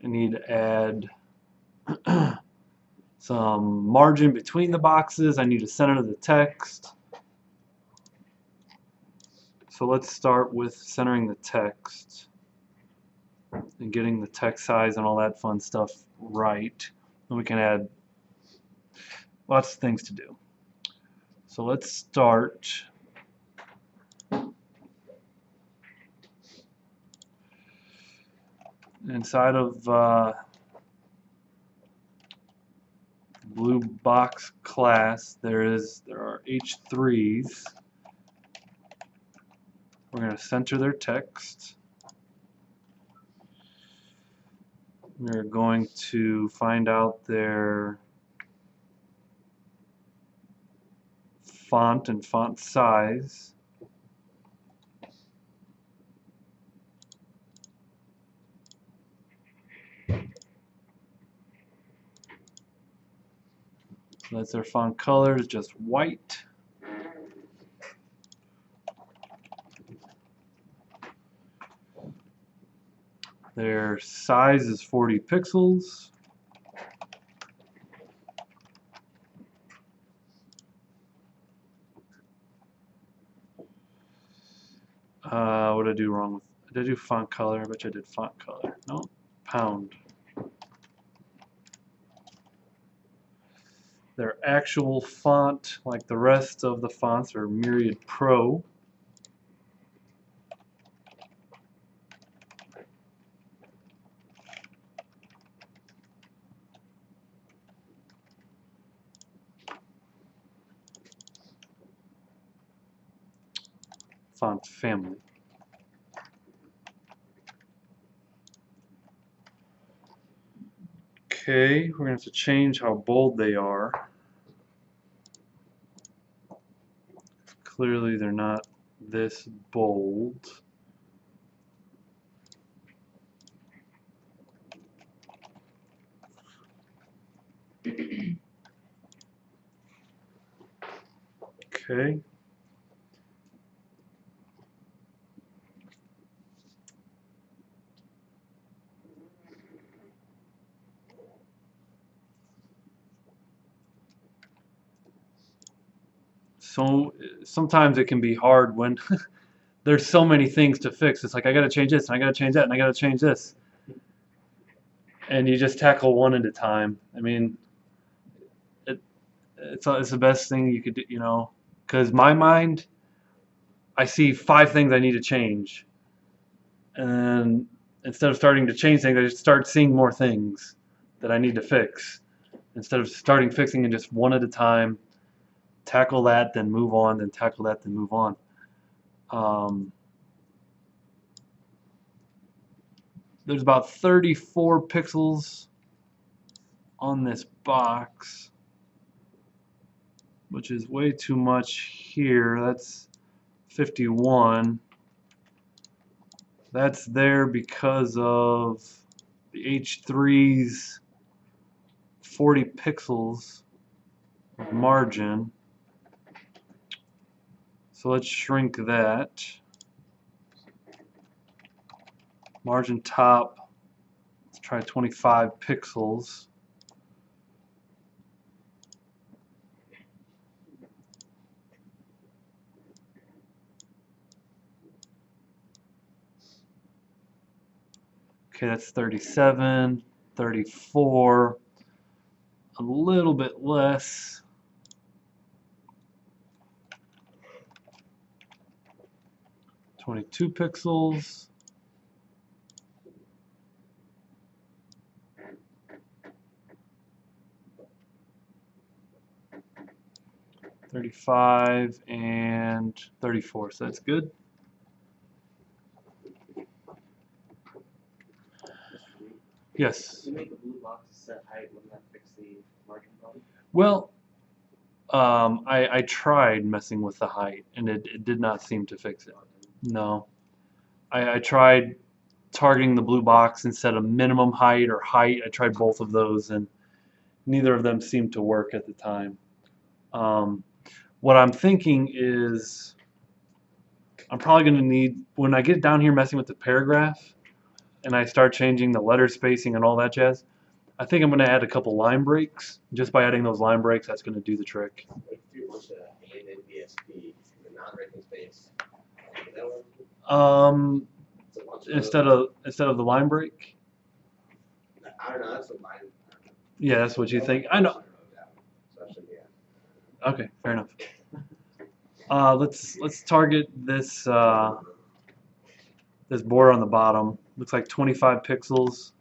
I need to add some margin between the boxes. I need to center the text. So let's start with centering the text and getting the text size and all that fun stuff right. Then we can add lots of things to do. So let's start inside of blue box class. There are H3s. We're going to center their text. We're going to find out their font and font size. That's their font color is just white. Their size is 40 pixels. What did I do wrong with? Did I do font color? I bet you I did font color. No, pound. their actual font, like the rest of the fonts, are Myriad Pro. Font family. Okay, we're going to have to change how bold they are. Clearly they're not this bold. Okay. So sometimes it can be hard when there's so many things to fix. It's like I got to change this, and I got to change that, and I got to change this. And you just tackle one at a time. I mean, it's the best thing you could do, you know, because my mind, I see 5 things I need to change. And instead of starting to change things, I just start seeing more things that I need to fix. Instead of starting fixing it just one at a time, tackle that, then move on, then tackle that, then move on. There's about 34 pixels on this box, which is way too much here. That's 51. That's there because of the H3's 40 pixels of margin. So let's shrink that. Margin top, let's try 25 pixels. Okay, that's 37, 34, a little bit less. .22 pixels. .35 and 34, so that's good. Yes. You make a blue box set height, wouldn't that fix the margin problem? Well, I tried messing with the height, and it did not seem to fix it. No. I tried targeting the blue box instead of minimum height or height. I tried both of those, and neither of them seemed to work at the time. What I'm thinking is I'm probably going to need, when I get down here messing with the paragraph, and I start changing the letter spacing and all that jazz, I think I'm going to add a couple line breaks. Just by adding those line breaks, that's going to do the trick. If you want to add in BSP, the non-breaking space, would that work? It's a bunch Instead of the line break. I don't know, that's a line. Yeah, that's what you think. I know. So that should be it. Okay, fair enough. Let's target this this border on the bottom. Looks like 25 pixels.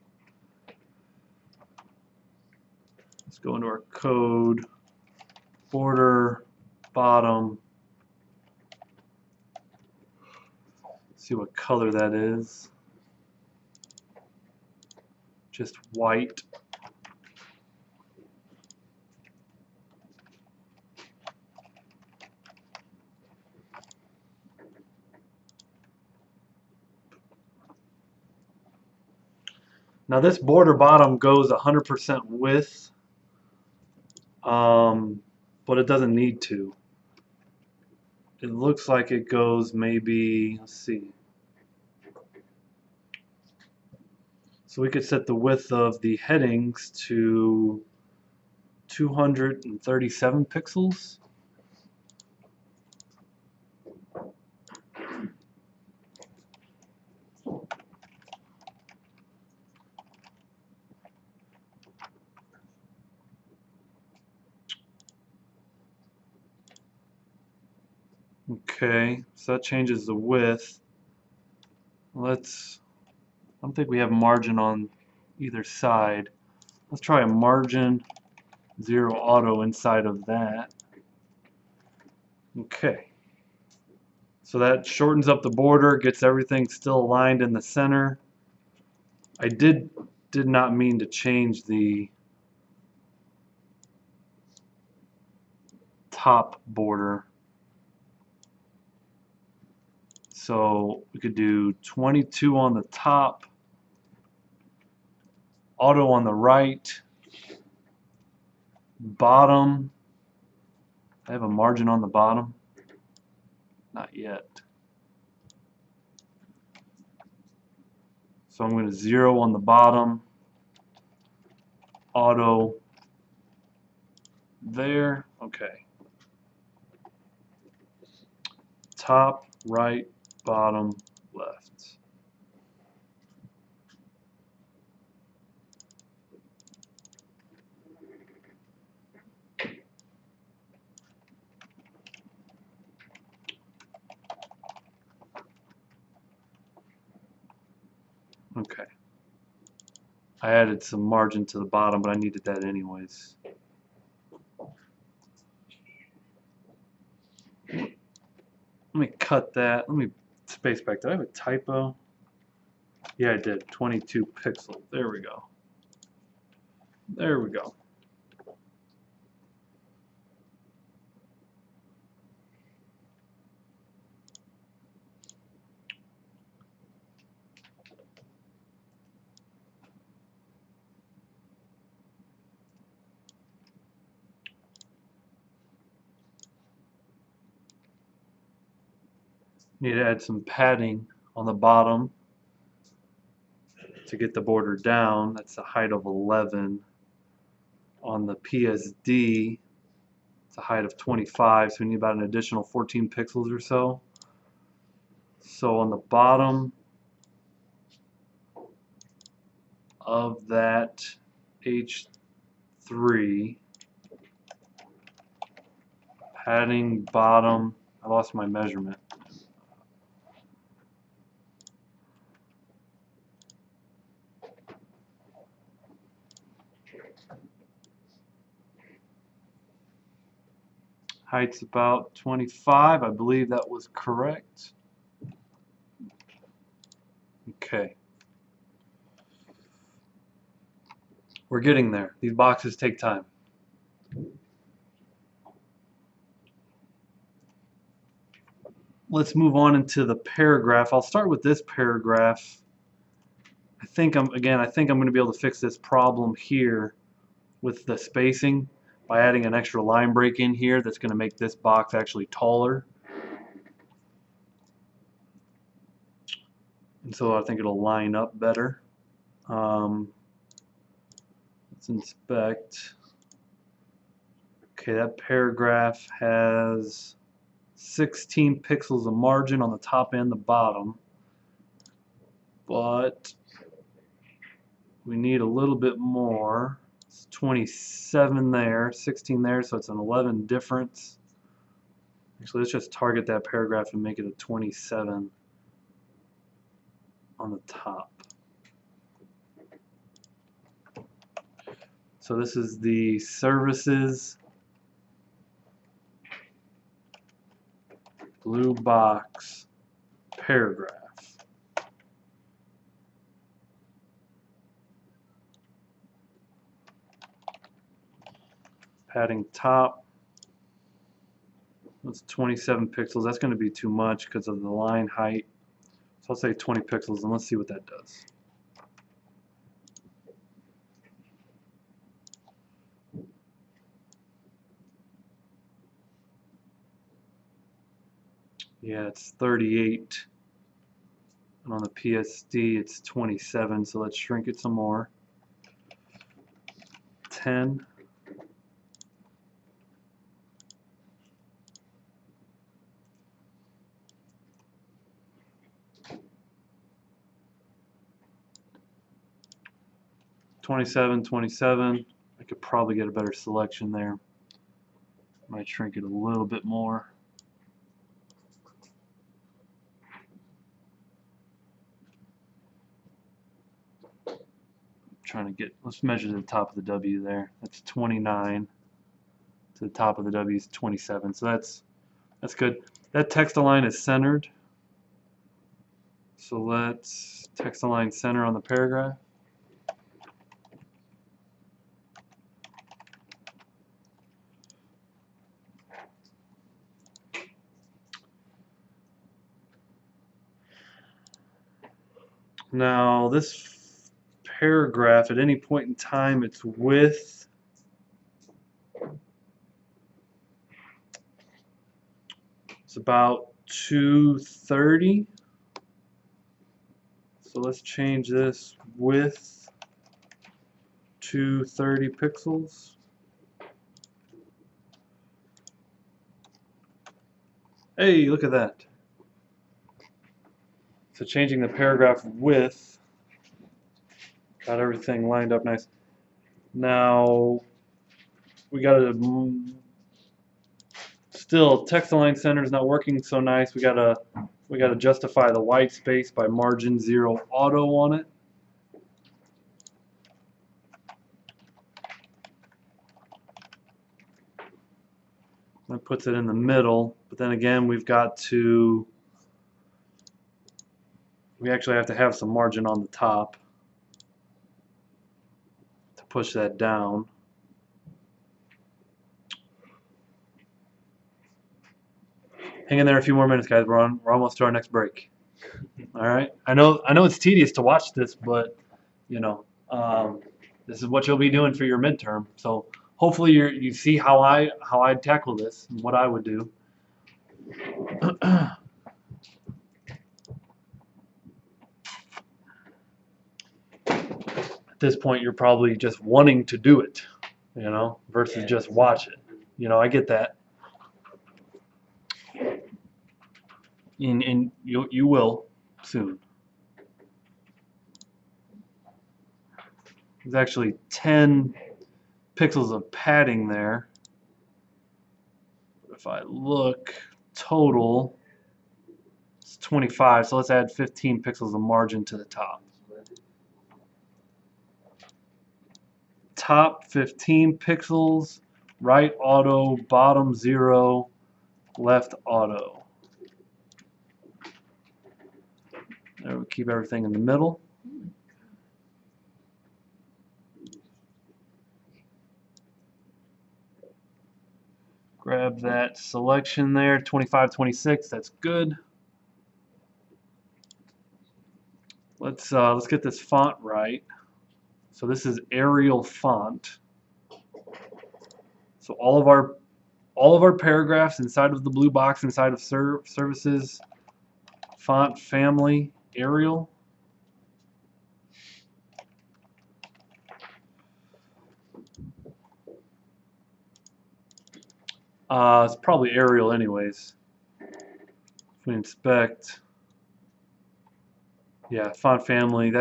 Let's go into our code. Border, bottom. See what color that is. Just white. Now this border bottom goes 100% width, but it doesn't need to. It looks like it goes maybe, let's see. So we could set the width of the headings to 237 pixels. Okay, so that changes the width. I don't think we have margin on either side. Let's try a margin 0 auto inside of that. Okay. So that shortens up the border, gets everything still aligned in the center. I did not mean to change the top border. So we could do 22 on the top, auto on the right, bottom. I have a margin on the bottom. Not yet. So I'm going to 0 on the bottom, auto there. Okay. Top, right, bottom, left. Okay. I added some margin to the bottom, but I needed that anyways. Let me cut that. Let me space back. Did I have a typo? Yeah, I did. 22 pixels. There we go. There we go. Need to add some padding on the bottom to get the border down. That's a height of 11. On the PSD, it's a height of 25, so we need about an additional 14 pixels or so. So on the bottom of that H3, padding bottom, I lost my measurement. Height's about 25. I believe that was correct. Okay. We're getting there. These boxes take time. Let's move on into the paragraph. I'll start with this paragraph. I think I'm going to be able to fix this problem here with the spacing by adding an extra line break in here that's going to make this box actually taller. And so I think it'll line up better. Let's inspect. Okay, that paragraph has 16 pixels of margin on the top and the bottom, but we need a little bit more. It's 27 there, 16 there, so it's an 11 difference. Actually, let's just target that paragraph and make it a 27 on the top. So this is the services blue box paragraph. Padding top. That's 27 pixels. That's going to be too much because of the line height. So I'll say 20 pixels and let's see what that does. Yeah, it's 38. And on the PSD it's 27, so let's shrink it some more. 10. $27. I could probably get a better selection there. Might shrink it a little bit more. trying to get, let's measure the top of the W there. That's 29. To the top of the W is 27. So that's good. That text align is centered. So let's text align center on the paragraph. Now this paragraph at any point in time, its width is about 230. So let's change this width to 30 pixels. Hey, look at that. So changing the paragraph width, got everything lined up nice. Now we got to still text align center is not working so nice. We gotta justify the white space by margin 0 auto on it. That puts it in the middle, but then again we actually have to have some margin on the top to push that down. Hang in there a few more minutes, guys. We're almost to our next break. All right. I know it's tedious to watch this, but you know, this is what you'll be doing for your midterm. So hopefully you see how I tackle this and what I would do. At this point, you're probably just wanting to do it, you know, versus just watch it. You know, I get that. And you will soon. There's actually 10 pixels of padding there. If I look total, it's 25. So let's add 15 pixels of margin to the top. Top 15 pixels, right auto, bottom 0, left auto. There, we keep everything in the middle. Grab that selection there, 25, 26. That's good. Let's get this font right. So this is Arial font. So all of our paragraphs inside of the blue box inside of services, font family Arial. It's probably Arial anyways. If we inspect, yeah, font family,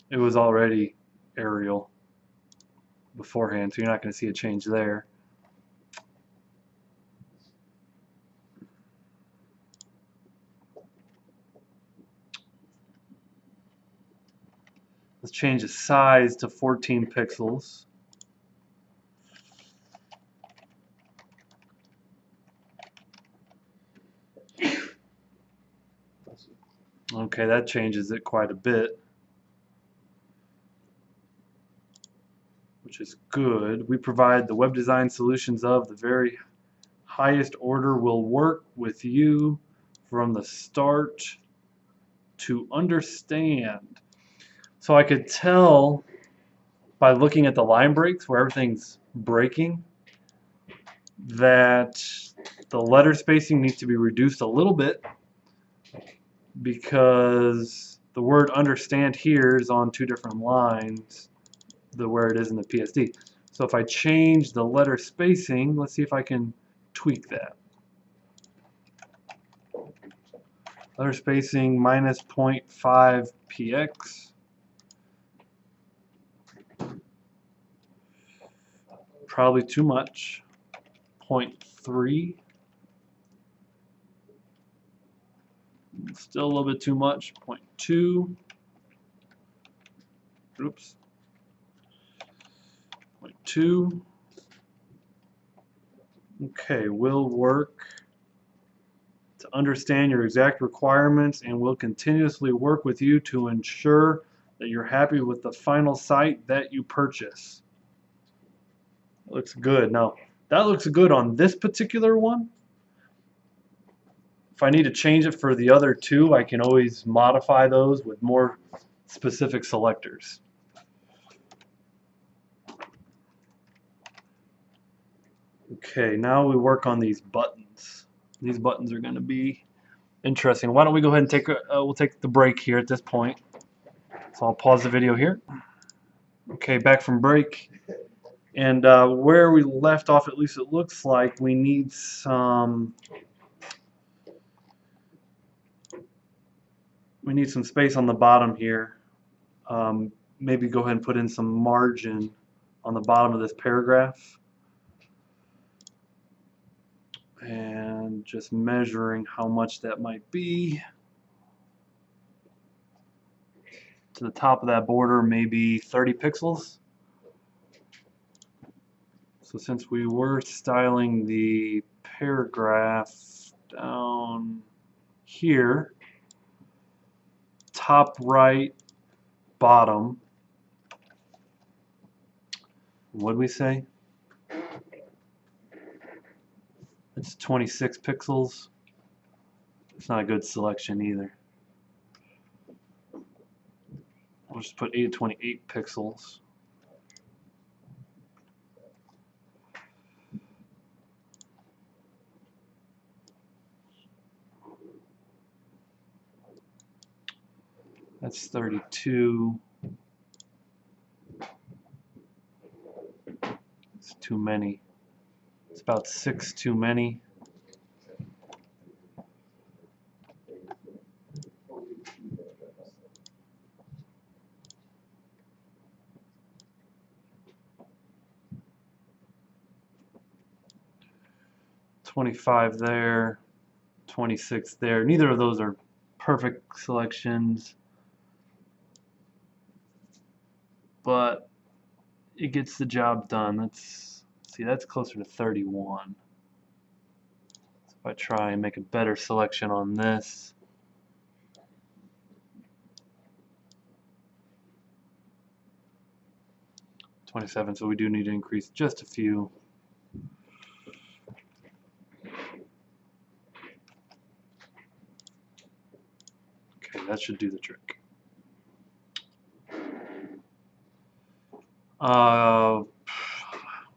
it was already Arial beforehand, so you're not going to see a change there. Let's change the size to 14 pixels. Okay, that changes it quite a bit, which is good. We provide the web design solutions of the very highest order. Will work with you from the start to understand. So I could tell by looking at the line breaks where everything's breaking that the letter spacing needs to be reduced a little bit, because the word understand here is on 2 different lines where it is in the PSD. So if I change the letter spacing, let's see if I can tweak that. Letter spacing minus 0.5 px. Probably too much. 0.3. Still a little bit too much. .2. Oops. 0.2. Okay, will work to understand your exact requirements and will continuously work with you to ensure that you're happy with the final site that you purchase. Looks good. Now, that looks good on this particular one. If I need to change it for the other two, I can always modify those with more specific selectors. Okay, now we work on these buttons. These buttons are going to be interesting. Why don't we go ahead and take we'll take the break here at this point. So I'll pause the video here. Okay, back from break. And where we left off, at least it looks like, we need some space on the bottom here. Maybe go ahead and put in some margin on the bottom of this paragraph. And just measuring how much that might be. To the top of that border, maybe 30 pixels. So since we were styling the paragraph down here, top right, bottom, what did we say? It's 26 pixels. It's not a good selection either. We'll just put 828 pixels. That's 32. It's too many. It's about 6 too many. $25 there, 26 there. Neither of those are perfect selections, but it gets the job done. Let's see, that's closer to 31. So if I try and make a better selection on this, $27, so we do need to increase just a few. Okay, that should do the trick.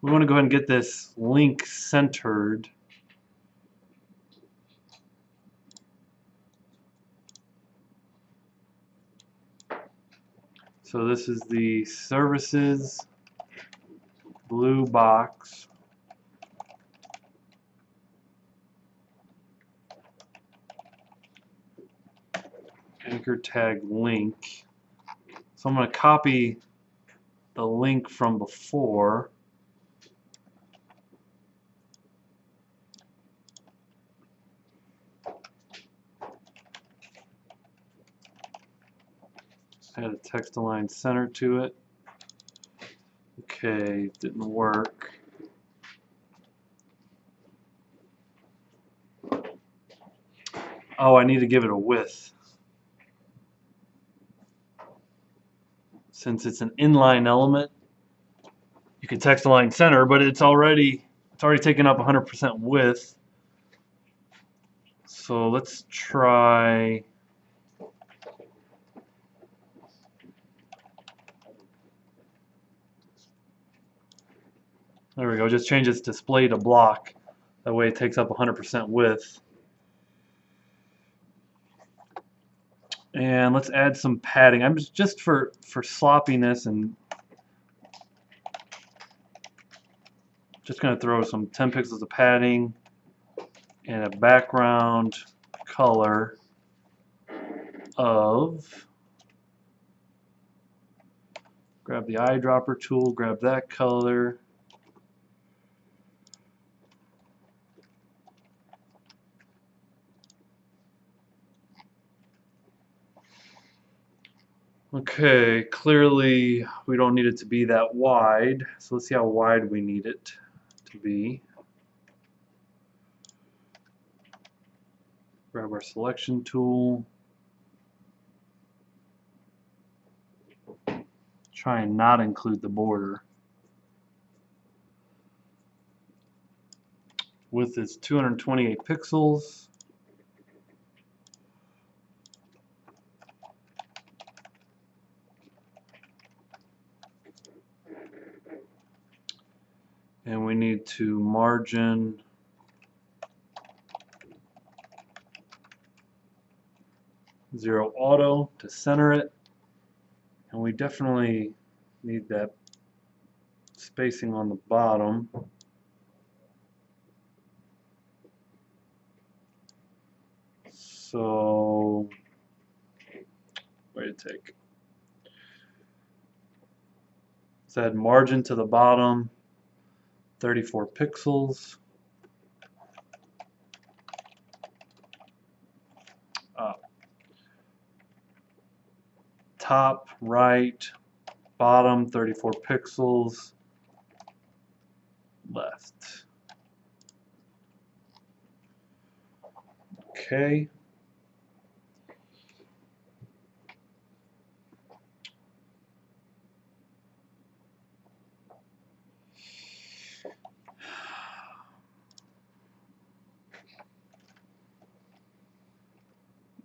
We want to go ahead and get this link centered. So this is the services blue box. Anchor tag link. So I'm going to copy the link from before. Add a text align center to it. Okay, didn't work. Oh, I need to give it a width. Since it's an inline element, you can text align center, but it's already taken up 100% width. So let's try. There we go. Just change its display to block. That way it takes up 100% width. And let's add some padding. I'm just for sloppiness, and just going to throw some 10 pixels of padding and a background color of, grab the eyedropper tool, grab that color. Okay, clearly we don't need it to be that wide, so let's see how wide we need it to be. Grab our selection tool. Try and not include the border. Width is 228 pixels. And we need to margin zero auto to center it. And we definitely need that spacing on the bottom. So, wait to take. Let's add margin to the bottom, 34 pixels. Top, right, bottom, 34 pixels, left. Okay.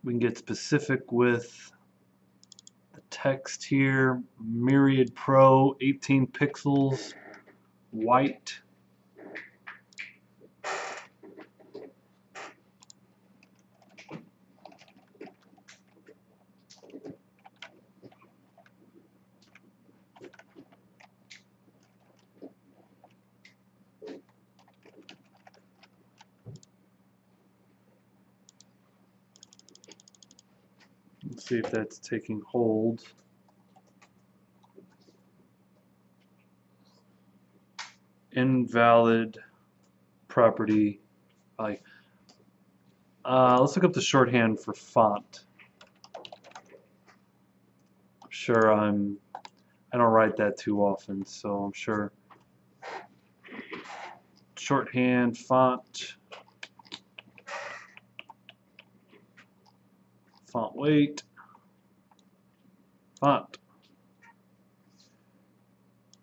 We can get specific with the text here. Myriad Pro, 18 pixels, white. Let's see if that's taking hold. Invalid property. Let's look up the shorthand for font. I'm sure I don't write that too often, so I'm sure. Shorthand font. Font weight. Font.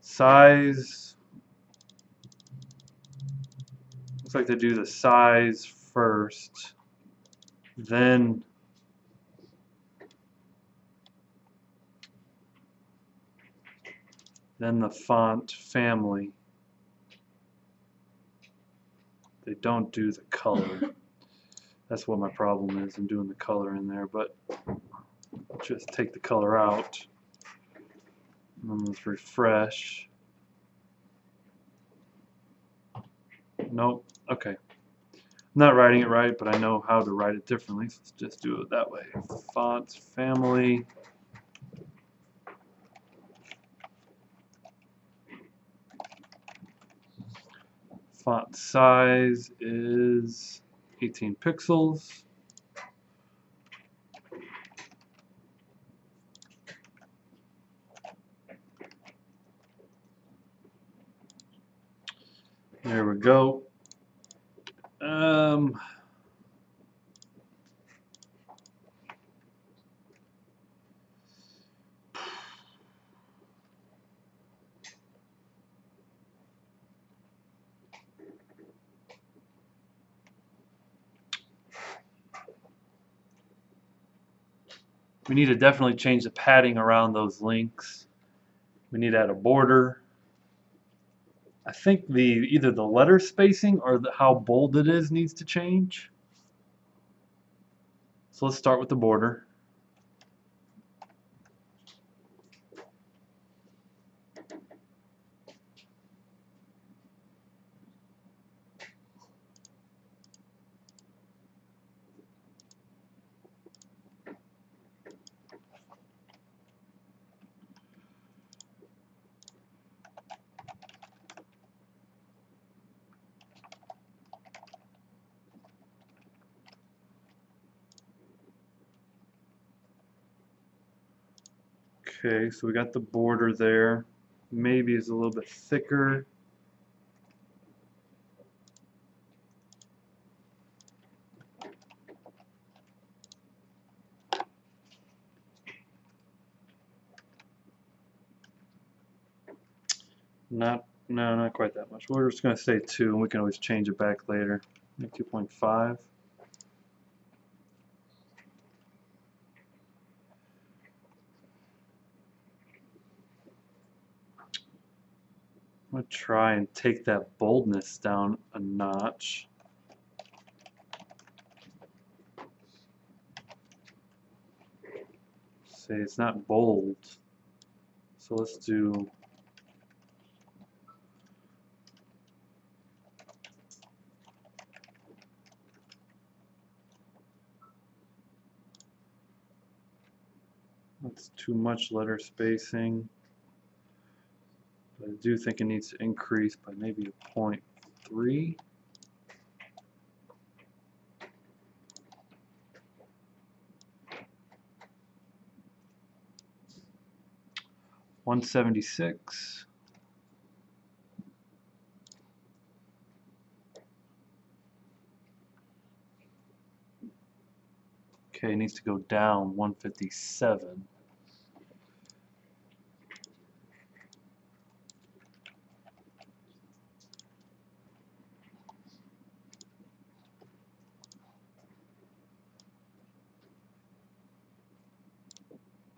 Size. Looks like they do the size first, then the font family. They don't do the color. That's what my problem is in doing the color in there, but just take the color out. And let's refresh. Nope. Okay. I'm not writing it right, but I know how to write it differently, so let's just do it that way. Font family. Font size is 18 pixels. There we go. We need to definitely change the padding around those links. We need to add a border. I think either the letter spacing or how bold it is needs to change. So let's start with the border. Okay, so we got the border there. Maybe it's a little bit thicker. No, not quite that much. We're just going to say 2, and we can always change it back later. 2.5. I'm going to try and take that boldness down a notch. Say it's not bold. So let's do that's too much letter spacing. But I do think it needs to increase by maybe a 0.3. $176. Okay, it needs to go down 157.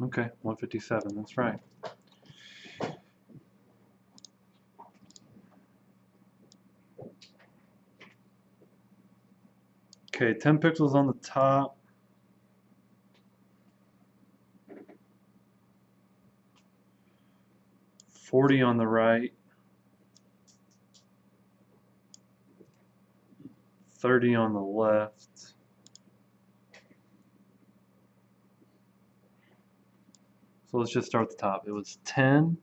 Okay, 157, that's right. Okay, 10 pixels on the top. $40 on the right. 30 on the left. So let's just start at the top. It was 10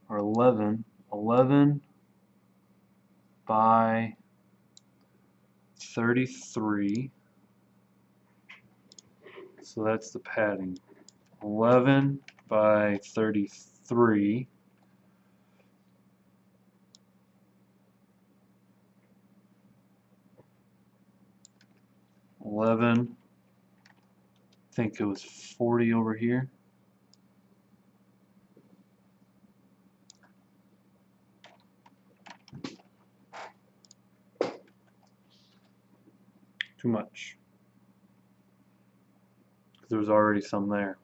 or 11. 11 by 33. So that's the padding. 11 by 33. I think it was 40 over here. Too much. Because there was already some there.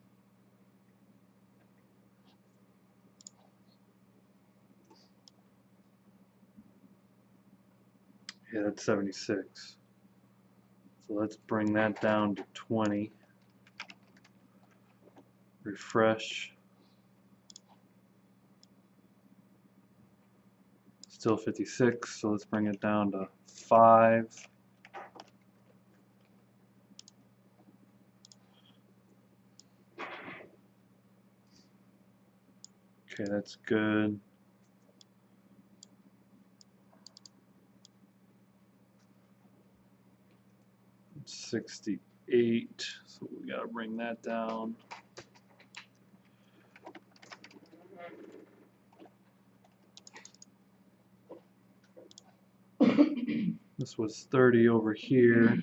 Yeah, that's 76. So let's bring that down to 20. Refresh. Still 56, so let's bring it down to 5. Okay, that's good. $68, so we gotta bring that down. This was 30 over here.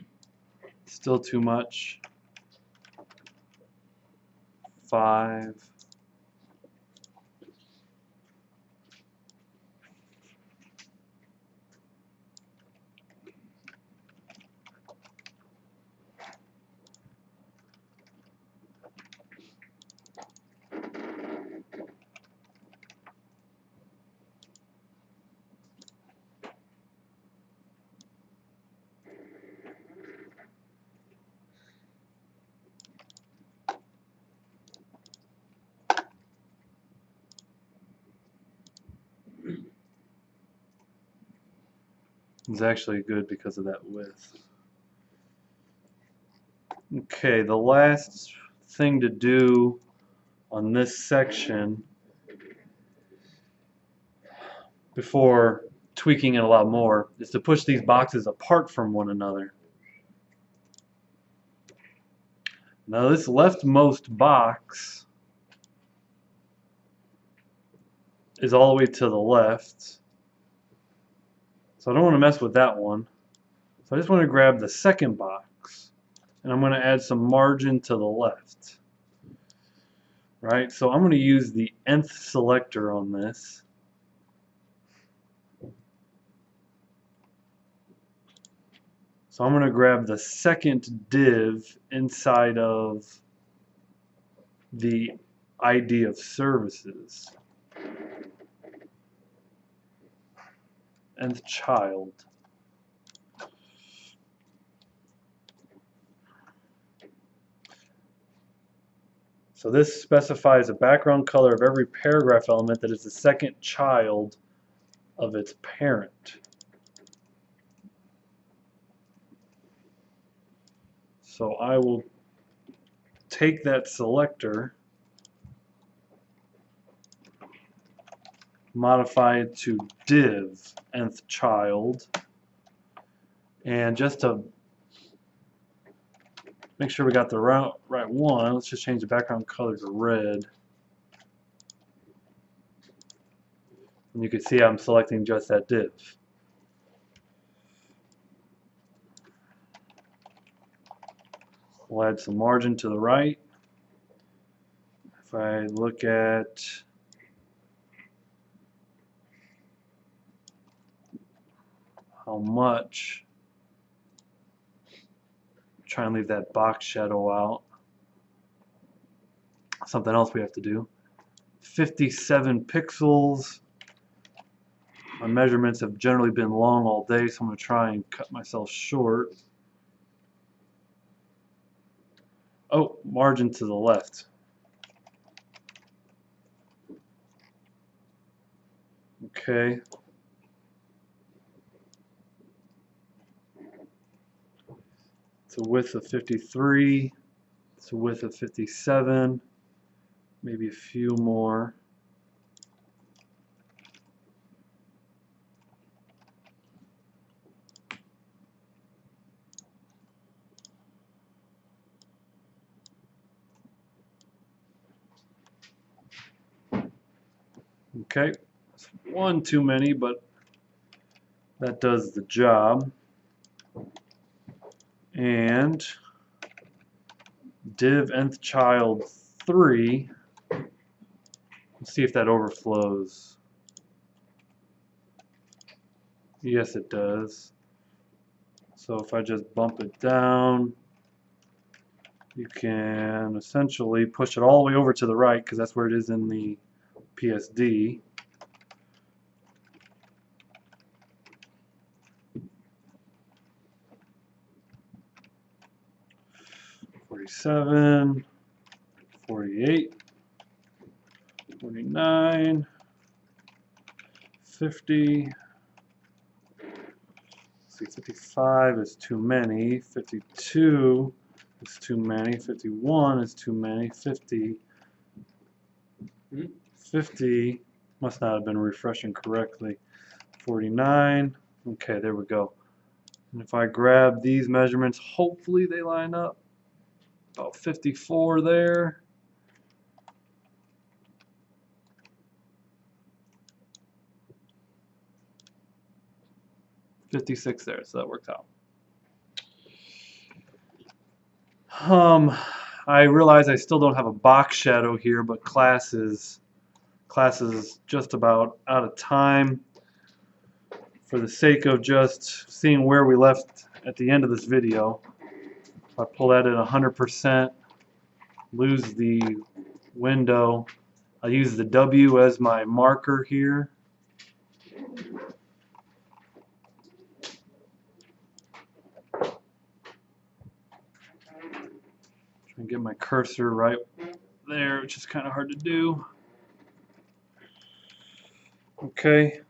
Still too much. 5. It's actually good because of that width. Okay, the last thing to do on this section before tweaking it a lot more is to push these boxes apart from one another. Now this leftmost box is all the way to the left. So I don't want to mess with that one. So I just want to grab the second box, and I'm going to add some margin to the left. Right, so I'm going to use the nth selector on this. So I'm going to grab the second div inside of the ID of services. Nth child. So this specifies a background color of every paragraph element that is the second child of its parent. So I will take that selector, modify it to div nth child, and just to make sure we got the right one, let's just change the background color to red. And you can see I'm selecting just that div. We'll add some margin to the right. If I look at how much, try and leave that box shadow out. Something else we have to do. 57 pixels. My measurements have generally been long all day, so I'm going to try and cut myself short. Oh, margin to the left. Okay. It's a width of 53. It's a width of 57. Maybe a few more. Okay, that's one too many, but that does the job. And div nth child 3. Let's see if that overflows. Yes, it does. So if I just bump it down, you can essentially push it all the way over to the right because that's where it is in the PSD. $47, $48, $49, $50. See, 55 is too many. 52 is too many. 51 is too many. 50 must not have been refreshing correctly. 49. Okay, there we go. And if I grab these measurements, hopefully they line up. About 54 there. $56 there, so that works out. I realize I still don't have a box shadow here, but class is just about out of time. For the sake of just seeing where we left at the end of this video, if I pull that at 100%, lose the window, I'll use the W as my marker here. Try and get my cursor right there, which is kind of hard to do. Okay.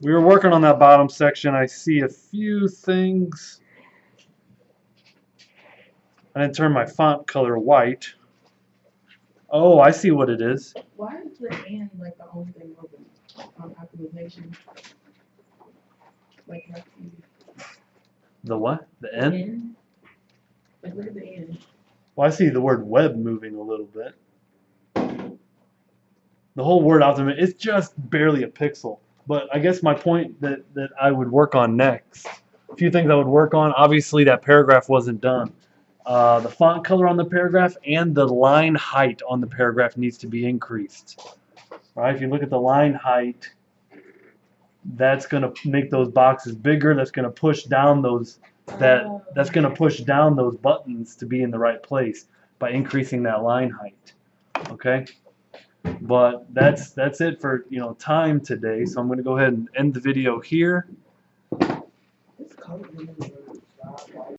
We were working on that bottom section. I see a few things. I didn't turn my font color white. Oh, I see what it is. Why is the and like the only thing moving on optimization? Like that's The what? The the N? end? Like where's the end? Well, I see the word web moving a little bit. The whole word optimization, it's just barely a pixel. But I guess my point that I would work on next, a few things I would work on. Obviously, that paragraph wasn't done. The font color on the paragraph and the line height on the paragraph needs to be increased. All right, if you look at the line height, that's going to make those boxes bigger. That's going to push down those that's going to push down those buttons to be in the right place by increasing that line height. Okay, but that's it for time today. So I'm going to go ahead and end the video here. This color